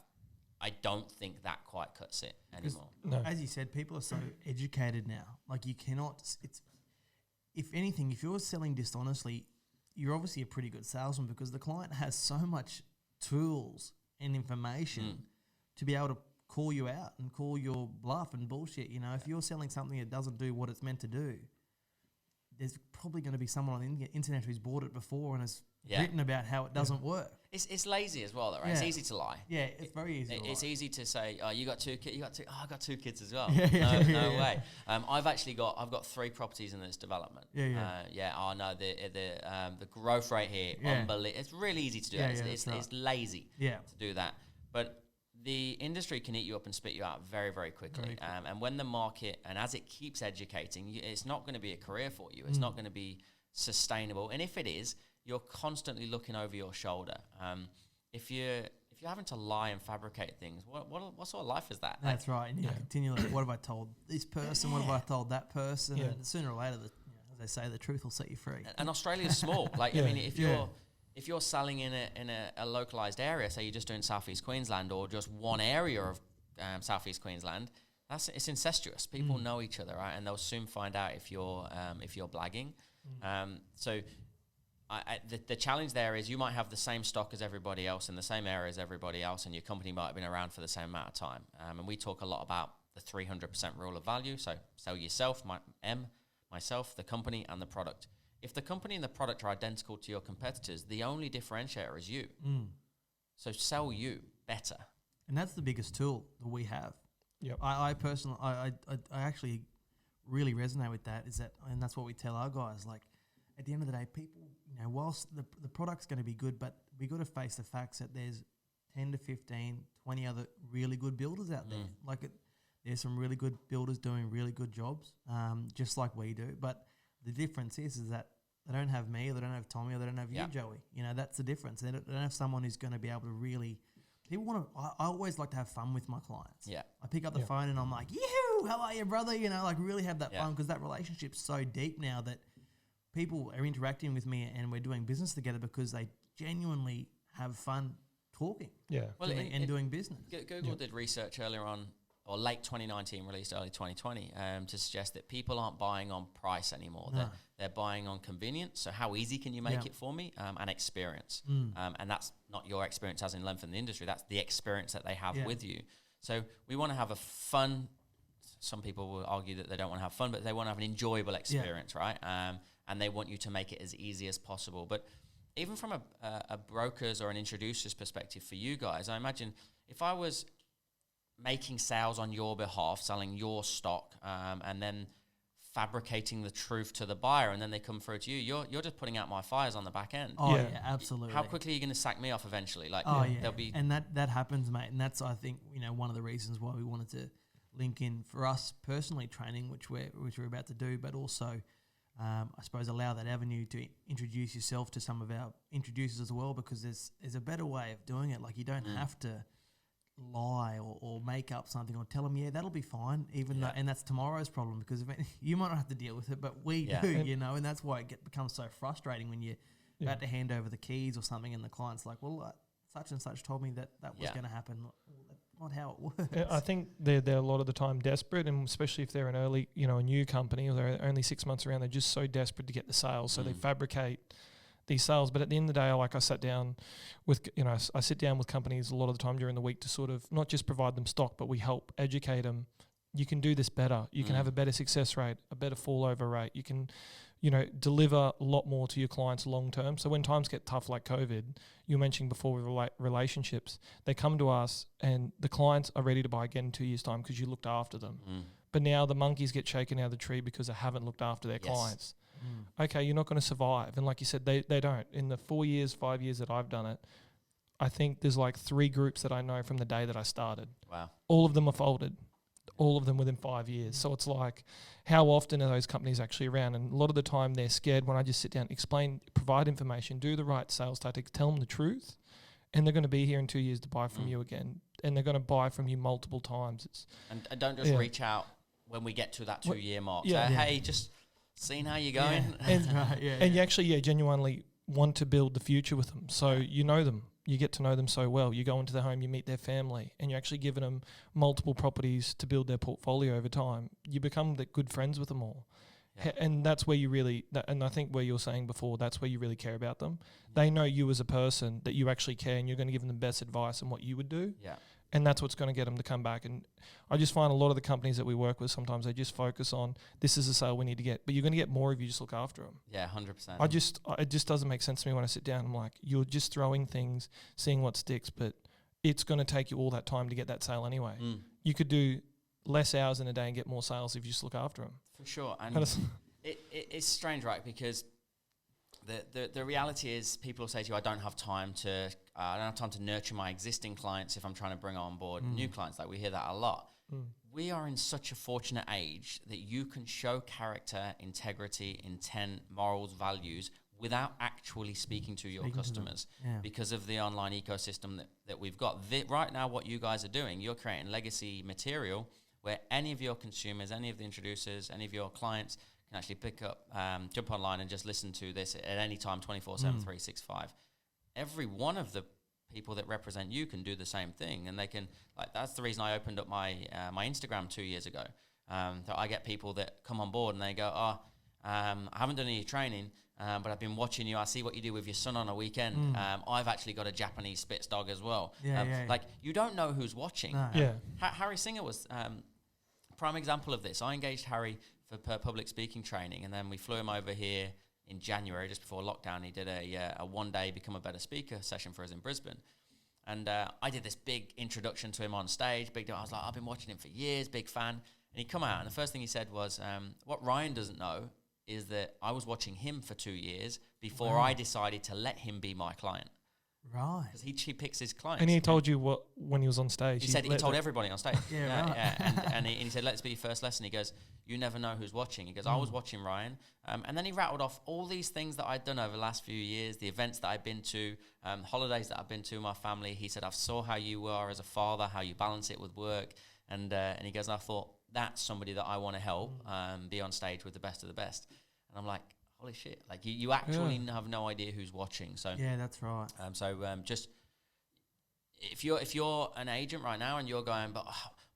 I don't think that quite cuts it anymore. No. As you said, people are so educated now. Like you cannot, if anything, if you're selling dishonestly, you're obviously a pretty good salesman because the client has so much tools and information to be able to call you out and call your bluff and bullshit. If you're selling something that doesn't do what it's meant to do, there's probably going to be someone on the internet who's bought it before and has written about how it doesn't work. It's lazy as well, though, right? It's easy to lie. Yeah, it's very easy. It's easy to say, "Oh, you got two kids." I got two kids as well. No way. I've got 3 properties in this development. Oh no, the growth rate here, unbelievable. It's really easy to do that. It's lazy to do that, but the industry can eat you up and spit you out very, very quickly. And when the market, and as it keeps educating, it's not going to be a career for you. It's not going to be sustainable. And if it is, you're constantly looking over your shoulder. If you're having to lie and fabricate things, what sort of life is that? That's right. And you continually, what have I told this person? What have I told that person? And sooner or later, as they say, the truth will set you free. And Australia's small. Like, I mean, if you're selling in a localized area, say you're just doing Southeast Queensland or just one area of Southeast Queensland, it's incestuous. People know each other, right? And they'll soon find out if you're blagging. So the challenge there is you might have the same stock as everybody else in the same area as everybody else, and your company might have been around for the same amount of time. And we talk a lot about the 300% rule of value. So sell yourself, myself, the company, and the product. If the company and the product are identical to your competitors, the only differentiator is you. So sell you better. And that's the biggest tool that we have. Yep. I personally, I actually really resonate with that. And that's what we tell our guys. Like, at the end of the day, people, whilst the product's going to be good, but we got to face the facts that there's 10 to 15, 20 other really good builders out there. Like, there's some really good builders doing really good jobs, just like we do. But the difference is that they don't have me, or they don't have Tommy, or they don't have you, Joey. That's the difference. They don't have someone who's going to be able to really. People want to. I always like to have fun with my clients. I pick up the phone and I'm like, "Yoo, how are you, brother?" Like really have that fun because that relationship's so deep now that people are interacting with me and we're doing business together because they genuinely have fun talking. And doing business. Google did research earlier on, or late 2019, released early 2020, to suggest that people aren't buying on price anymore. No. They're buying on convenience. So how easy can you make it for me? And experience. And that's not your experience as in length in the industry. That's the experience that they have with you. So we want to have a fun, some people will argue that they don't want to have fun, but they want to have an enjoyable experience, right? And they want you to make it as easy as possible. But even from a broker's or an introducer's perspective for you guys, I imagine if I was making sales on your behalf, selling your stock, and then fabricating the truth to the buyer, and then they come through to you, you're just putting out my fires on the back end. Absolutely. How quickly are you going to sack me off eventually? Like, there'll be, and that happens, mate. And that's, I think, one of the reasons why we wanted to link in for us personally training, which we're about to do, but also I suppose allow that avenue to introduce yourself to some of our introducers as well, because there's a better way of doing it. Like, you don't have to lie or make up something or tell them, yeah, that'll be fine, even though, and that's tomorrow's problem, because you might not have to deal with it, but we do, you know, and that's why it becomes so frustrating when you're about to hand over the keys or something and the client's like, well, such and such told me that was going to happen. Well, that's not how it works. I think they're a lot of the time desperate, and especially if they're an early, you know, a new company or they're only 6 months around, they're just so desperate to get the sales, so they fabricate these sales. But at the end of the day, I sat down with, you know, I sit down with companies a lot of the time during the week to sort of not just provide them stock, but we help educate them. You can do this better. You can have a better success rate, a better fallover rate. You can, you know, deliver a lot more to your clients long term. So when times get tough like COVID, you mentioned before with relationships, they come to us and the clients are ready to buy again in 2 years' time because you looked after them. But now the monkeys get shaken out of the tree because they haven't looked after their clients. Okay, you're not going to survive. And like you said, they don't. In the 4 years, 5 years that I've done it, I think there's like 3 groups that I know from the day that I started. Wow. All of them are folded. All of them within 5 years. So it's like, how often are those companies actually around? And a lot of the time they're scared when I just sit down, explain, provide information, do the right sales tactics, tell them the truth, and they're going to be here in 2 years to buy from you again. And they're going to buy from you multiple times. And don't just reach out when we get to that 2 year mark. Say, hey, just seeing how you're going. And you actually genuinely want to build the future with them. So you know them. You get to know them so well. You go into their home, you meet their family, and you're actually giving them multiple properties to build their portfolio over time. You become the good friends with them all. And that's where you really, and I think where you're saying before, that's where you really care about them. They know you as a person, that you actually care, and you're going to give them the best advice on what you would do. Yeah. And that's what's going to get them to come back. And I just find a lot of the companies that we work with, sometimes they just focus on, this is a sale we need to get. But you're going to get more if you just look after them. Yeah, 100%. It just doesn't make sense to me when I sit down. I'm like, you're just throwing things, seeing what sticks, but it's going to take you all that time to get that sale anyway. You could do less hours in a day and get more sales if you just look after them. For sure. And it's strange, right? Because the reality is, people will say to you, I don't have time to nurture my existing clients if I'm trying to bring on board new clients. Like, we hear that a lot. We are in such a fortunate age that you can show character, integrity, intent, morals, values without actually speaking to your customers because of the online ecosystem that we've got. Right now, what you guys are doing, you're creating legacy material where any of your consumers, any of the introducers, any of your clients can actually pick up, jump online and just listen to this at any time, 24/7, 365. Every one of the people that represent you can do the same thing, and they can, like, that's the reason I opened up my my Instagram 2 years ago. So I get people that come on board and they go, I haven't done any training, but I've been watching you. I see what you do with your son on a weekend. I've actually got a Japanese Spitz dog as well. Like, you don't know who's watching. Harry Singha was prime example of this. I engaged Harry for public speaking training, and then we flew him over here in January, just before lockdown. He did a one-day Become a Better Speaker session for us in Brisbane. And I did this big introduction to him on stage. Big deal. I was like, I've been watching him for years, big fan. And he come out, and the first thing he said was, what Ryan doesn't know is that I was watching him for 2 years before I decided to let him be my client. Right. Because he picks his clients. And he told you what when he was on stage? He told everybody on stage. Right. And he said, let's be your first lesson. He goes, you never know who's watching. He goes, I was watching Ryan. And then he rattled off all these things that I'd done over the last few years, the events that I've been to, holidays that I've been to with my family. He said, I saw how you are as a father, how you balance it with work. And he goes, and I thought, that's somebody that I want to help be on stage with the best of the best. And I'm like, holy shit! Like, you actually have no idea who's watching. So yeah, that's right. Just if you're an agent right now and you're going, but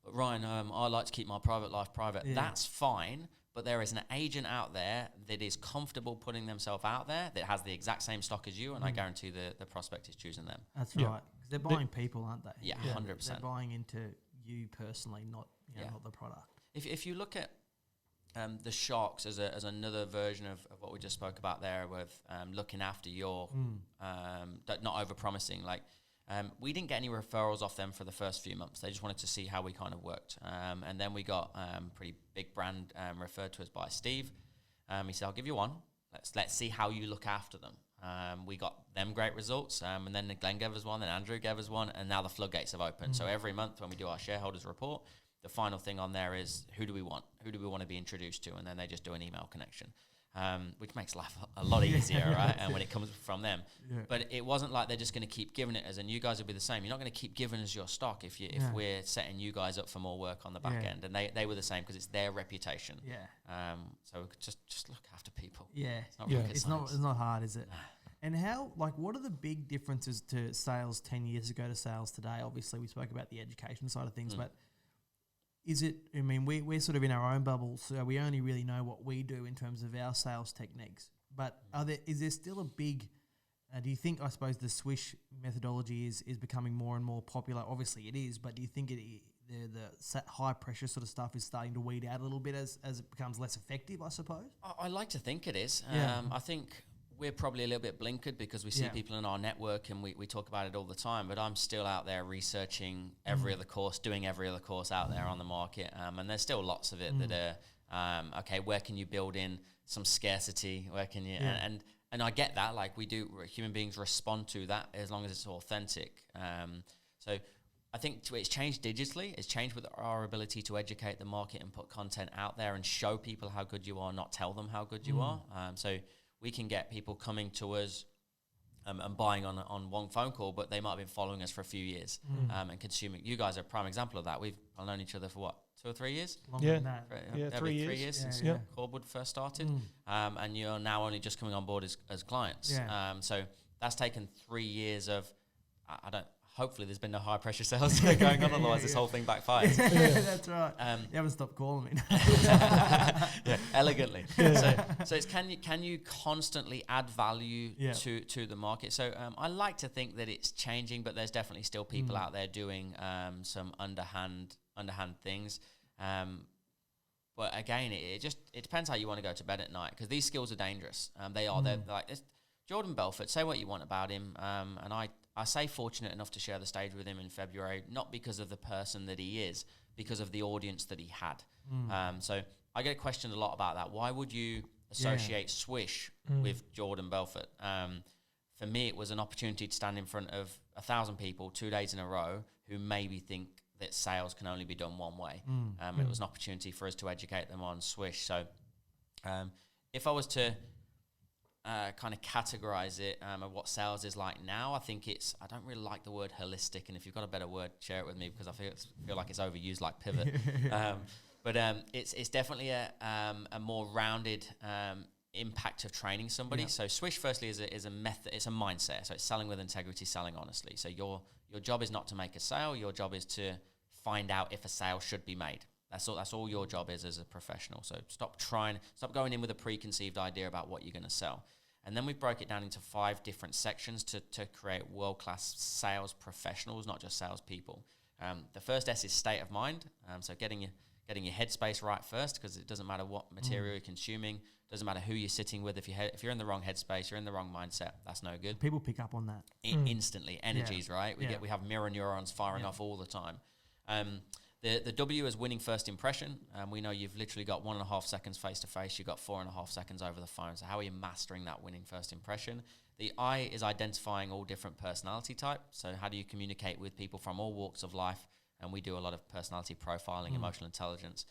Ryan, I like to keep my private life private. That's fine. But there is an agent out there that is comfortable putting themselves out there, that has the exact same stock as you, and I guarantee the prospect is choosing them. That's right. 'Cause they're buying people, aren't they? Yeah, 100%. They're buying into you personally, not not the product. If you look at the sharks as another version of what we just spoke about there, with looking after your not over promising, like we didn't get any referrals off them for the first few months. They just wanted to see how we kind of worked, and then we got pretty big brand referred to us by Steve. He said, I'll give you one, let's see how you look after them. We got them great results, and then Glenn gave us one, then Andrew gave us one, and now the floodgates have opened. So every month when we do our shareholders report, the final thing on there is, who do we want to be introduced to, and then they just do an email connection. which makes life a lot easier, right? And when it comes from them. Yeah. But it wasn't like they're just going to keep giving it us, and you guys will be the same. You're not going to keep giving us your stock if we're setting you guys up for more work on the back end. And they were the same because it's their reputation. Yeah. So just look after people. Yeah. It's not It's not hard, is it? And how, like, what are the big differences to sales 10 years ago to sales today? Obviously, we spoke about the education side of things, but is it, I mean, we're sort of in our own bubble, so we only really know what we do in terms of our sales techniques. But is there still a big, do you think, I suppose, the Swish methodology is becoming more and more popular? Obviously it is, but do you think the high pressure sort of stuff is starting to weed out a little bit as it becomes less effective, I suppose? I like to think it is. Yeah. I think we're probably a little bit blinkered because we see people in our network and we talk about it all the time, but I'm still out there researching every other course, doing every other course out there on the market. And there's still lots of it that are, okay, where can you build in some scarcity? Where can you, and I get that, like human beings respond to that as long as it's authentic. So I think it's changed digitally. It's changed with our ability to educate the market and put content out there and show people how good you are, not tell them how good you are. So we can get people coming to us and buying on one phone call, but they might have been following us for a few years and consuming. You guys are a prime example of that. We've known each other for what, 2 or 3 years? Longer than that. 3 years since Cordwood first started. And you're now only just coming on board as clients. Yeah. So that's taken 3 years of, hopefully there's been no high pressure sales going on, otherwise this whole thing backfires. That's right. You haven't stopped calling me. Elegantly. So it's can you constantly add value to the market? So I like to think that it's changing, but there's definitely still people out there doing some underhand things. But again, it depends how you want to go to bed at night, because these skills are dangerous. They're like this. Jordan Belfort, say what you want about him, and I say fortunate enough to share the stage with him in February, not because of the person that he is, because of the audience that he had. So I get questioned a lot about that. Why would you associate Swish with Jordan Belfort? For me, it was an opportunity to stand in front of 1,000 people 2 days in a row who maybe think that sales can only be done one way. It was an opportunity for us to educate them on Swish. So if I was to kind of categorize it of what sales is like now, I think I don't really like the word holistic, and if you've got a better word, share it with me, because I feel like it's overused like pivot. But it's definitely a more rounded impact of training somebody. So Swish firstly is a method, it's a mindset. So it's selling with integrity, selling honestly. So your job is not to make a sale, your job is to find out if a sale should be made. That's all your job is as a professional. So stop going in with a preconceived idea about what you're going to sell. And then we broke it down into 5 different sections to create world-class sales professionals, not just salespeople. The first S is state of mind. So getting your headspace right first, because it doesn't matter what material you're consuming, doesn't matter who you're sitting with. If you're in the wrong headspace, you're in the wrong mindset, that's no good. People pick up on that instantly. Energies, right? We have mirror neurons firing off all the time. The W is winning first impression. We know you've literally got 1.5 seconds face-to-face. You've got 4.5 seconds over the phone. So how are you mastering that winning first impression? The I is identifying all different personality types. So how do you communicate with people from all walks of life? And we do a lot of personality profiling, emotional intelligence.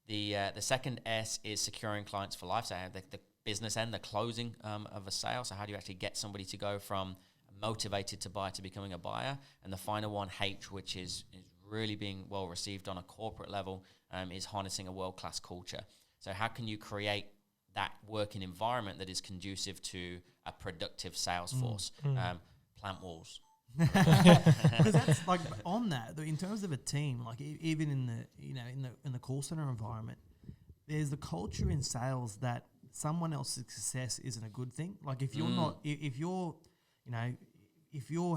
The second S is securing clients for life. So the business end, the closing of a sale. So how do you actually get somebody to go from motivated to buy to becoming a buyer? And the final one, H, which is really being well received on a corporate level, is harnessing a world-class culture. So how can you create that working environment that is conducive to a productive sales force? Plant walls. Because that's like on that, in terms of a team, like even in the call center environment, there's the culture in sales that someone else's success isn't a good thing. Like if you're not, if you're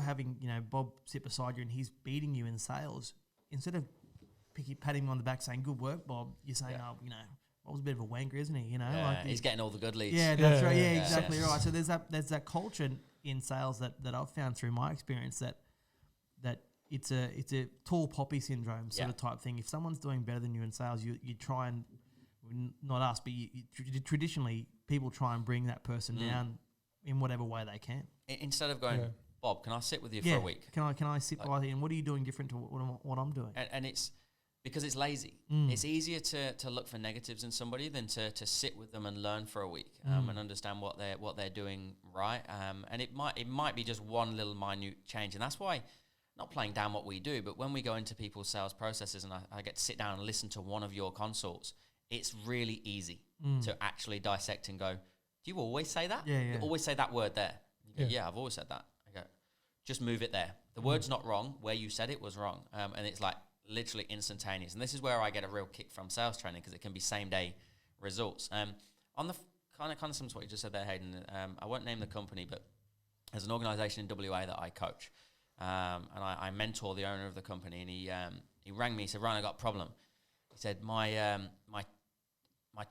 having, Bob sit beside you and he's beating you in sales, instead of patting him on the back saying, "Good work, Bob," you're saying, Bob's a bit of a wanker, isn't he? He's getting all the good leads. Yeah, that's right. Yeah, exactly right. So there's that culture in sales that I've found through my experience that it's a tall poppy syndrome sort of type thing. If someone's doing better than you in sales, you try and, not us, but traditionally people try and bring that person down in whatever way they can. Instead of going, Bob, can I sit with you for a week? Can I sit by you? And what are you doing different to what I'm doing? And it's Because it's lazy. It's easier to look for negatives in somebody than to sit with them and learn for a week and understand what they're doing right. And it might be just one little minute change, and that's why, not playing down what we do, but when we go into people's sales processes and I get to sit down and listen to one of your consults, it's really easy to actually dissect and go, do you always say that? Yeah. You always say that word there. You go, yeah, I've always said that. I go, just move it there. The word's not wrong. Where you said it was wrong. And it's like literally instantaneous. And this is where I get a real kick from sales training, because it can be same day results. On the kind of similar to what you just said there, Hayden, I won't name the company, but there's an organization in WA that I coach. And I mentor the owner of the company, and he rang me. He said, Ryan, I got a problem. He said, my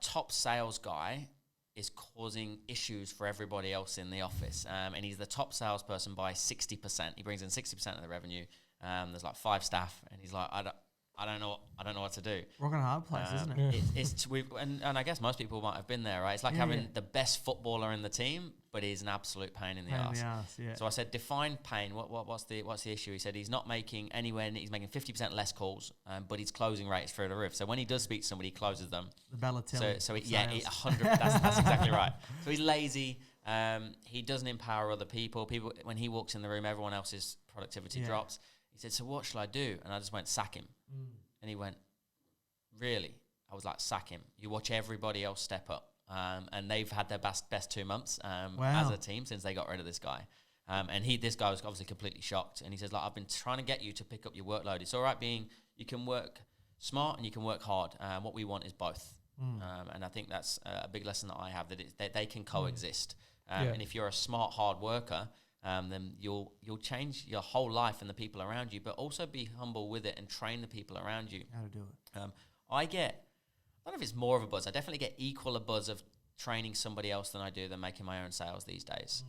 top sales guy is causing issues for everybody else in the office. And he's the top salesperson by 60%. He brings in 60% of the revenue. There's like 5 staff, and he's like, I don't know what to do. Rock and a hard place, isn't it? And I guess most people might have been there, right? It's like having the best footballer in the team, but he's an absolute pain in the ass. So I said, define pain. What's the issue? He said he's not making he's making 50% less calls, but his closing rate is through the roof. So when he does speak to somebody, he closes them. The Balotelli. So 100. That's exactly right. So he's lazy. He doesn't empower other people. When he walks in the room, everyone else's productivity drops. He said, so what shall I do? And I just went, sack him. And he went, really? I was like, sack him. You watch everybody else step up. And they've had their best 2 months as a team since they got rid of this guy. And this guy was obviously completely shocked. And he says, like, I've been trying to get you to pick up your workload. It's all right you can work smart and you can work hard. What we want is both. And I think that's a big lesson that I have, that they can coexist. And if you're a smart, hard worker, then you'll change your whole life and the people around you, but also be humble with it and train the people around you. How to do it. I don't know if it's more of a buzz. I definitely get equal a buzz of training somebody else than I do than making my own sales these days.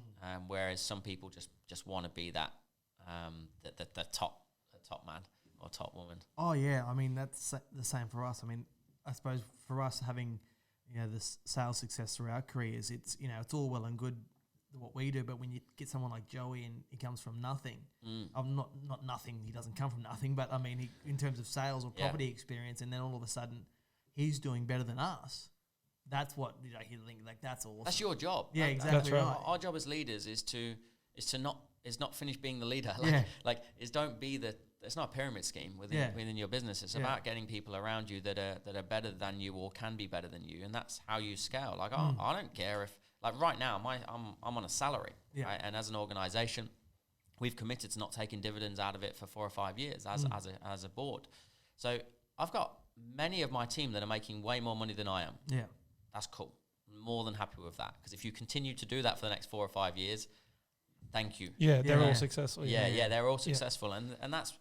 Whereas some people just want to be that the top man or top woman. Oh yeah, I mean that's the same for us. I mean, I suppose for us having this sales success through our careers, it's it's all well and good what we do, but when you get someone like Joey and he comes from nothing, not nothing, he doesn't come from nothing, but I mean in terms of sales or property experience, and then all of a sudden he's doing better than us. That's what you think, like, that's awesome. That's your job. Yeah, exactly. That's right. Our job as leaders is to not finish being the leader. Don't be it's not a pyramid scheme within your business. It's about getting people around you that are better than you or can be better than you, and that's how you scale. Like I don't care if, like, right now I'm on a salary, right? And as an organization, we've committed to not taking dividends out of it for 4 or 5 years as a board. So I've got many of my team that are making way more money than I am. Yeah, that's cool. I'm more than happy with that, because if you continue to do that for the next 4 or 5 years, thank you. Yeah, they're all successful. Yeah, they're all successful, and that's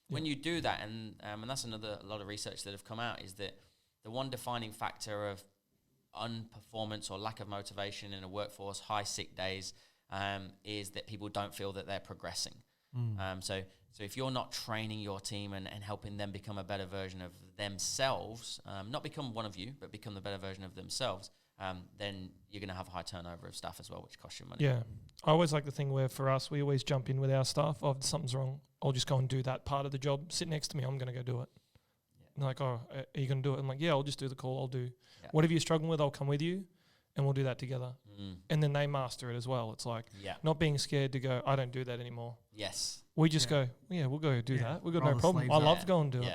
when you do that, and that's a lot of research that have come out, is that the one defining factor of unperformance or lack of motivation in a workforce, high sick days, is that people don't feel that they're progressing. So if you're not training your team and helping them become a better version of themselves, not become one of you, but become the better version of themselves, then you're going to have a high turnover of staff as well, which costs you money. Yeah. I always like the thing where for us, we always jump in with our staff. Oh, if something's wrong, I'll just go and do that part of the job. Sit next to me, I'm going to go do it. And like, oh, are you going to do it? I'm like, yeah, I'll just do the call. I'll do whatever you're struggling with, I'll come with you and we'll do that together. And then they master it as well. It's like not being scared to go, I don't do that anymore. Yes. We just go, we'll go do that. We've got no problem. I love going and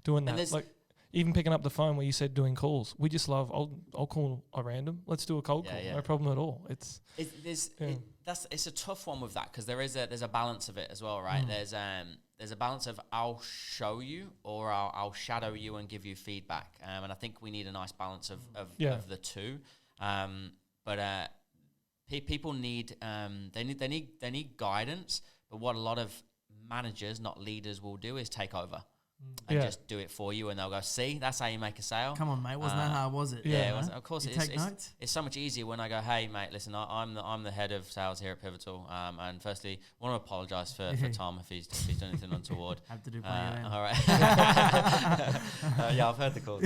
doing that. Like, even picking up the phone where you said doing calls, we just love. I'll call a random. Let's do a cold call. No problem at all. It's a tough one with that, because there's a balance of it as well, right? There's a balance of I'll show you or I'll shadow you and give you feedback, and I think we need a nice balance of the two. But people need they need guidance. But what a lot of managers, not leaders, will do is take over. And just do it for you, and they'll go, see, that's how you make a sale. Come on, mate, wasn't that hard, was it? Yeah, of course. Notes? It's so much easier when I go, hey, mate, listen, I'm the head of sales here at Pivotal, and firstly, I want to apologise for Tom if he's done anything untoward. Have to do play all right. I've heard the calls.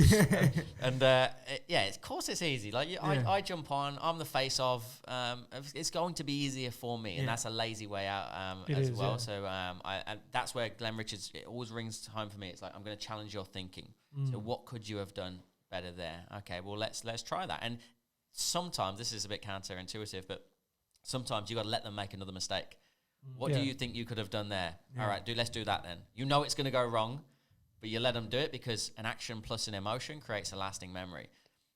Of course it's easy. Like I jump on, I'm the face of. It's going to be easier for me, and that's a lazy way out as well. Yeah. So and that's where Glenn Richards, it always rings home for me. me. It's like, I'm going to challenge your thinking. So what could you have done better there? Okay, well, let's try that. And sometimes, this is a bit counterintuitive, but sometimes you got to let them make another mistake. What do you think you could have done there? All right, let's do that then. You know it's going to go wrong, but you let them do it, because an action plus an emotion creates a lasting memory.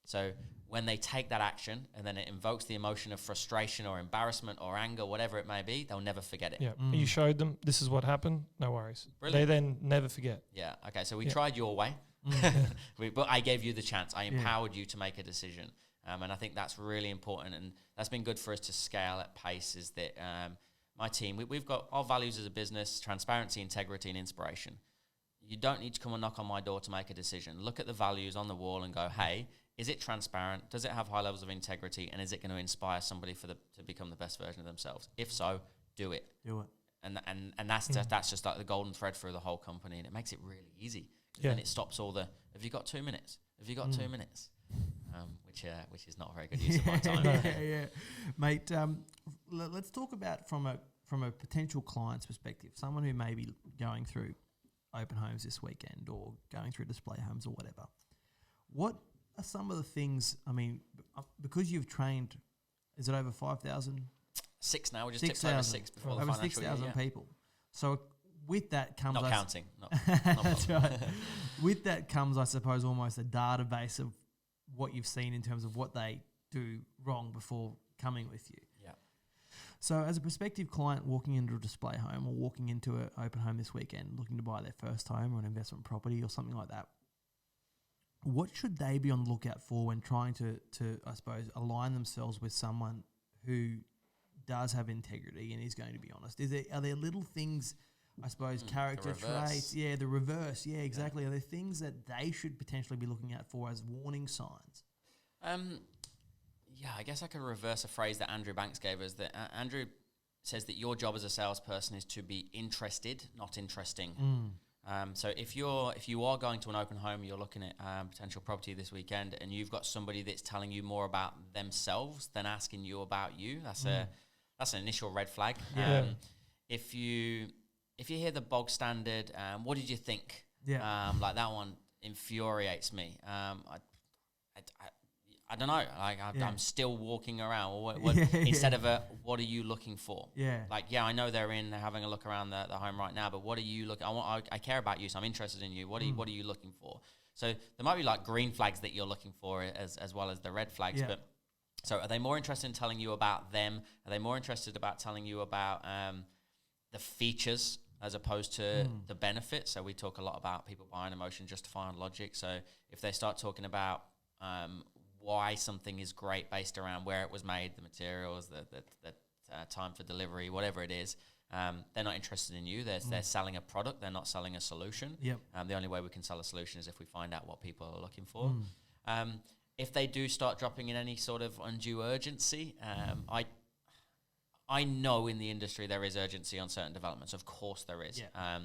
So when they take that action and then it invokes the emotion of frustration or embarrassment or anger, whatever it may be, they'll never forget it. Yeah, you showed them this is what happened. No worries. Brilliant. They then never forget. Yeah. Okay. So we tried your way, but I gave you the chance. I empowered you to make a decision, and I think that's really important. And that's been good for us to scale at pace. Is that my team? We've got our values as a business: transparency, integrity, and inspiration. You don't need to come and knock on my door to make a decision. Look at the values on the wall and go, hey, is it transparent? Does it have high levels of integrity? And is it going to inspire somebody to become the best version of themselves? If so, do it. Do it. And that's just like the golden thread through the whole company, and it makes it really easy. Yeah. And it stops all the, have you got 2 minutes? Have you got 2 minutes? Which is not a very good use of my time. Yeah. Mate, let's talk about from a potential client's perspective, someone who may be going through open homes this weekend or going through display homes or whatever. What are some of the things, I mean, because you've trained, is it over 5,000? 6 now, we just tipped over 6 before the over financial year. 6,000 people. So with that comes... Not counting. That's right. With that comes, I suppose, almost a database of what you've seen in terms of what they do wrong before coming with you. Yeah. So as a prospective client walking into a display home or walking into an open home this weekend looking to buy their first home or an investment property or something like that, what should they be on the lookout for when trying to I suppose, align themselves with someone who does have integrity and is going to be honest? Are there little things, I suppose, character traits? Yeah, the reverse. Yeah, exactly. Yeah. Are there things that they should potentially be looking out for as warning signs? Yeah, I guess I could reverse a phrase that Andrew Banks gave us. That Andrew says that your job as a salesperson is to be interested, not interesting. So if you are going to an open home, you're looking at potential property this weekend, and you've got somebody that's telling you more about themselves than asking you about you, that's an initial red flag. Yeah. If you hear the bog standard, what did you think? Yeah. Like that one infuriates me. I don't know. Like I'm still walking around. Instead of what are you looking for? Yeah. Like, yeah, I know they're having a look around the home right now, but what are you looking? I care about you, so I'm interested in you. What are you looking for? So there might be like green flags that you're looking for as well as the red flags. But so are they more interested in telling you about them? Are they more interested about telling you about the features as opposed to the benefits? So we talk a lot about people buying emotion, justifying logic. So if they start talking about why something is great based around where it was made, the materials, the time for delivery, whatever it is, they're not interested in you. They're selling a product. They're not selling a solution. Yep. The only way we can sell a solution is if we find out what people are looking for. If they do start dropping in any sort of undue urgency, I know in the industry there is urgency on certain developments. Of course there is. Yeah.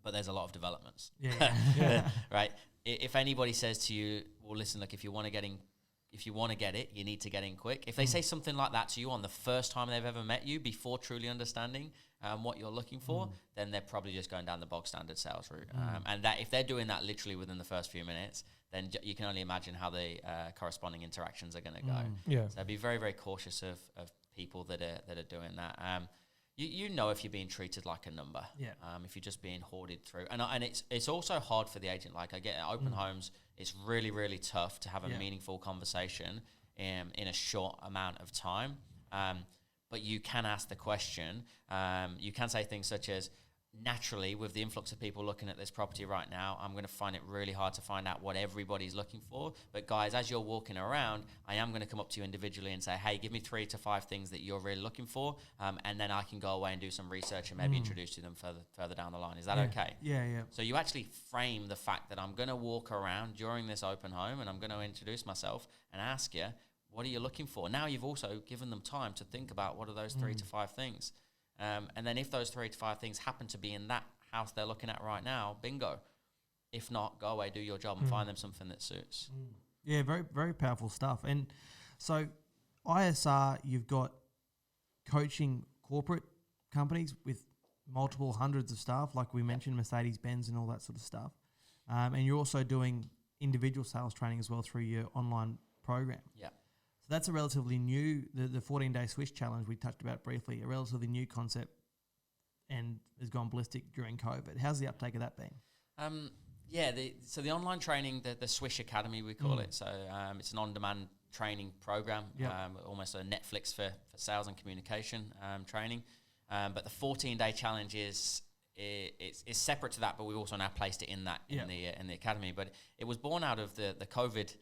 But there's a lot of developments. Yeah. Right? If anybody says to you, well, listen, look, if you want to get it, you need to get in quick. If they say something like that to you on the first time they've ever met you, before truly understanding what you're looking for, then they're probably just going down the bog standard sales route. And that if they're doing that literally within the first few minutes, then you can only imagine how the corresponding interactions are going to go. Yeah. So be very, very cautious of people that are doing that. You know if you're being treated like a number. Yeah. If you're just being hoarded through, and it's also hard for the agent. Like I get at open homes, it's really, really tough to have a meaningful conversation in a short amount of time. But you can ask the question. You can say things such as, naturally, with the influx of people looking at this property right now, I'm going to find it really hard to find out what everybody's looking for. But guys, as you're walking around, I am going to come up to you individually and say, hey, give me 3 to 5 things that you're really looking for. And then I can go away and do some research and maybe introduce you to them further down the line. Is that okay? Yeah. So you actually frame the fact that I'm going to walk around during this open home and I'm going to introduce myself and ask you, what are you looking for? Now you've also given them time to think about what are those 3 to 5 things. And then if those 3 to 5 things happen to be in that house they're looking at right now, bingo. If not, go away, do your job and find them something that suits. Yeah, very, very powerful stuff. And so ISR, you've got coaching corporate companies with multiple hundreds of staff, like we mentioned, Mercedes Benz and all that sort of stuff. And you're also doing individual sales training as well through your online program. Yeah. So that's a relatively new, the 14-day Swish challenge we touched about briefly, a relatively new concept and has gone ballistic during COVID. How's the uptake of that been? So the online training, the Swish Academy, we call it. So it's an on-demand training program, almost a Netflix for sales and communication training. But the 14-day challenge is separate to that, but we also now placed it in that in the academy. But it was born out of the COVID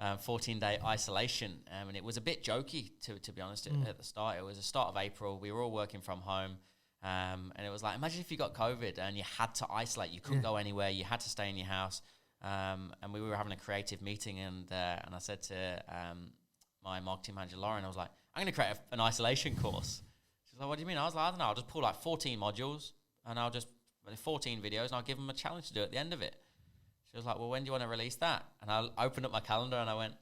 14-day isolation, and it was a bit jokey to be honest at the start. It was the start of April. We were all working from home. And it was like, imagine if you got COVID and you had to isolate. You couldn't go anywhere. You had to stay in your house. And we were having a creative meeting, and I said to my marketing manager, Lauren, I was like, I'm going to create an isolation course. She's like, what do you mean? I was like, I don't know. I'll just pull like 14 modules, and I'll just 14 videos, and I'll give them a challenge to do at the end of it. She was like, well, when do you want to release that? And I opened up my calendar, and I went,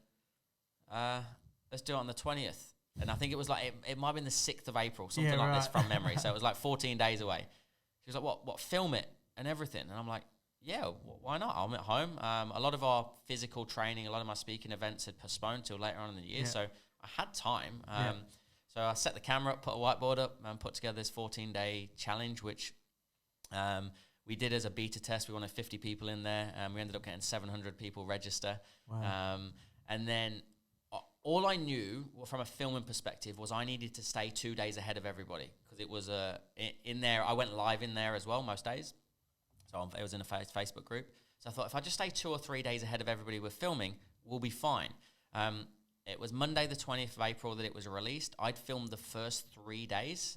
let's do it on the 20th. And I think it was like, it might have been the 6th of April, something like this from memory. So it was like 14 days away. She was like, what, film it and everything? And I'm like, yeah, why not? I'm at home. A lot of our physical training, a lot of my speaking events had postponed till later on in the year. So I had time. So I set the camera up, put a whiteboard up, and put together this 14-day challenge, which we did as a beta test. We wanted 50 people in there. We ended up getting 700 people register. Wow. And then all I knew from a filming perspective was I needed to stay 2 days ahead of everybody, because it was in there. I went live in there as well most days. So it was in a Facebook group. So I thought, if I just stay 2 or 3 days ahead of everybody with filming, we'll be fine. It was Monday the 20th of April that it was released. I'd filmed the first 3 days.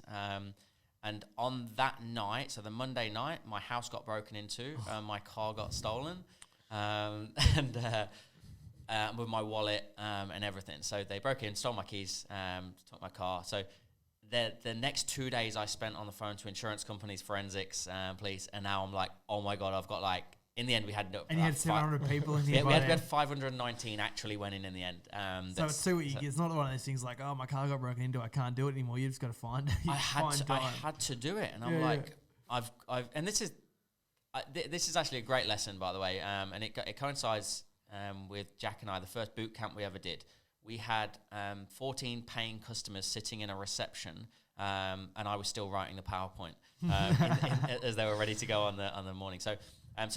And on that night, so the Monday night, my house got broken into. My car got stolen. With my wallet and everything. So they broke in, stole my keys, took my car. So the next 2 days I spent on the phone to insurance companies, forensics, police, and now I'm like, oh my God, I've got like, in the end we had... And you had 700 people in the end. We had 519 actually went in the end. So it's not one of those things like, oh, my car got broken into, I can't do it anymore. You just got to find it. I had to do it. And I'm like, I've and this is actually a great lesson, by the way. And it coincides... with Jack and I, the first boot camp we ever did, we had 14 paying customers sitting in a reception, and I was still writing the PowerPoint as they were ready to go on the morning. So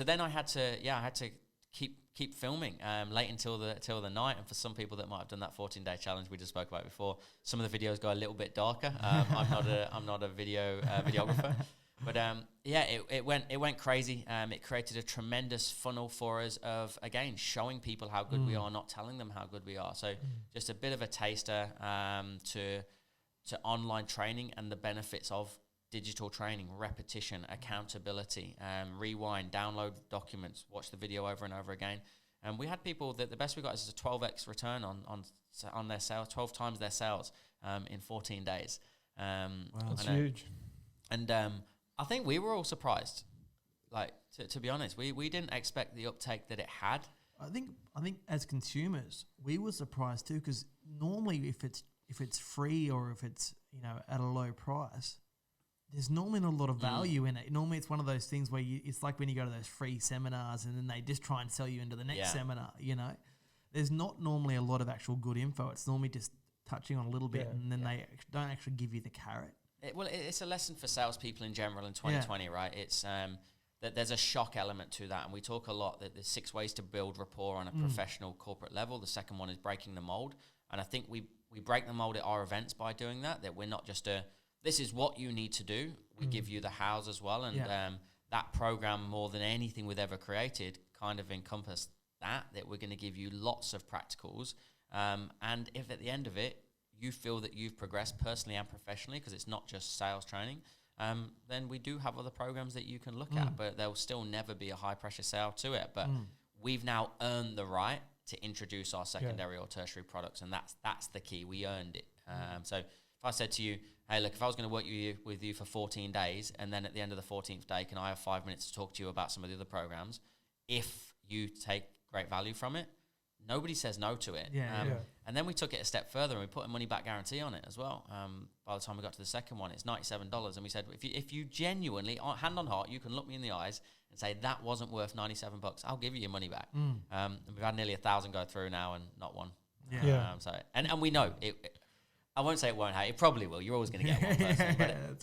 then I had to keep filming late until the night. And for some people that might have done that 14-day challenge we just spoke about before, some of the videos go a little bit darker. I'm not a videographer. But it went crazy. It created a tremendous funnel for us of, again, showing people how good we are, not telling them how good we are. So just a bit of a taster to online training and the benefits of digital training, repetition, accountability, rewind, download documents, watch the video over and over again. And we had people that the best we got is a 12x return on their sales, 12 times their sales in 14 days. Wow, that's huge. And I think we were all surprised. Like, to be honest, we didn't expect the uptake that it had. I think as consumers, we were surprised too, because normally if it's free or if it's at a low price, there's normally not a lot of value in it. Normally it's one of those things where it's like when you go to those free seminars and then they just try and sell you into the next seminar. There's not normally a lot of actual good info. It's normally just touching on a little bit, and then they don't actually give you the carrot. It's a lesson for salespeople in general in 2020, right? It's that there's a shock element to that, and we talk a lot that there's 6 ways to build rapport on a professional corporate level. The second one is breaking the mold, and I think we break the mold at our events by doing that. That we're not just this is what you need to do. We give you the hows as well, and that program, more than anything we've ever created, kind of encompassed that we're going to give you lots of practicals, and if at the end of it you feel that you've progressed personally and professionally, because it's not just sales training, then we do have other programs that you can look at, but there will still never be a high pressure sale to it. But we've now earned the right to introduce our secondary or tertiary products, and that's the key. We earned it. So if I said to you, hey, look, if I was going to work with you for 14 days, and then at the end of the 14th day, can I have 5 minutes to talk to you about some of the other programs? If you take great value from it, nobody says no to it. Yeah. And then we took it a step further and we put a money back guarantee on it as well. By the time we got to the second one, it's $97. And we said, if you genuinely, hand on heart, you can look me in the eyes and say that wasn't worth $97, I'll give you your money back. And we've had nearly 1,000 go through now and not one. So and we know it. I won't say it won't happen. It probably will. You're always going to get one person.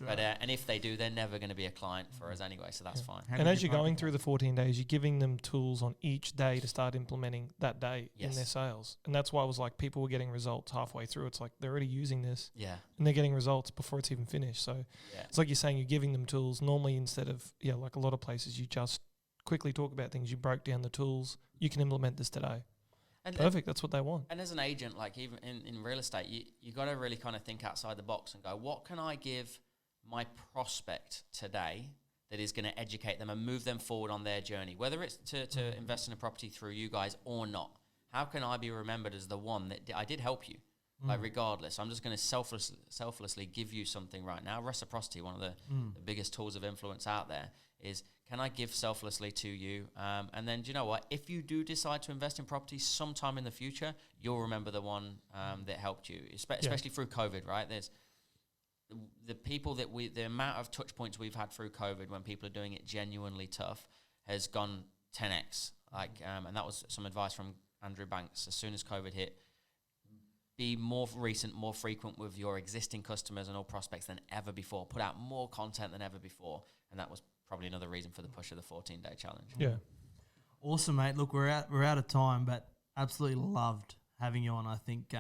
But and if they do, they're never going to be a client for us anyway, so that's fine. And as you're going through the 14 days, you're giving them tools on each day to start implementing that day in their sales. And that's why it was like people were getting results halfway through. It's like they're already using this. Yeah. And they're getting results before it's even finished. So it's like you're saying, you're giving them tools. Normally, instead of, like a lot of places, you just quickly talk about things. You broke down the tools. You can implement this today. And perfect. That's what they want. And as an agent, like even in real estate, you got to really kind of think outside the box and go, what can I give my prospect today that is going to educate them and move them forward on their journey, whether it's to invest in a property through you guys or not? How can I be remembered as the one that I did help you? Like regardless, I'm just going to selflessly give you something right now. Reciprocity, one of the biggest tools of influence out there, is can I give selflessly to you? And then, do you know what? If you do decide to invest in property sometime in the future, you'll remember the one that helped you, especially through COVID, right? There's the people the amount of touch points we've had through COVID when people are doing it genuinely tough has gone 10x. And that was some advice from Andrew Banks. As soon as COVID hit, be more frequent with your existing customers and all prospects than ever before. Put out more content than ever before. And that was probably another reason for the push of the 14-day challenge. Yeah. Awesome, mate. Look, we're out of time, but absolutely loved having you on. I think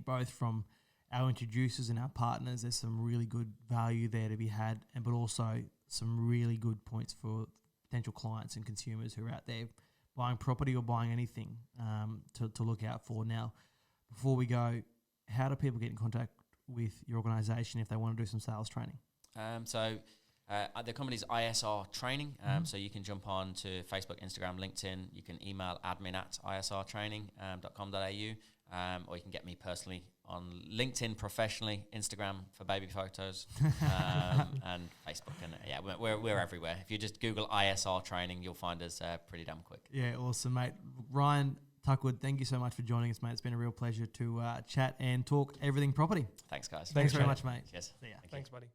both from our introducers and our partners, there's some really good value there to be had, but also some really good points for potential clients and consumers who are out there buying property or buying anything to look out for. Now, before we go, how do people get in contact with your organisation if they want to do some sales training? The company's ISR Training, so you can jump on to Facebook, Instagram, LinkedIn. You can email admin@isrtraining.com.au, or you can get me personally on LinkedIn professionally, Instagram for baby photos, and Facebook. And we're everywhere. If you just Google ISR Training, you'll find us pretty damn quick. Yeah, awesome, mate. Ryan Tuckwood, thank you so much for joining us, mate. It's been a real pleasure to chat and talk everything property. Thanks, guys. Thanks very much, mate. Cheers. See ya. Thanks, buddy.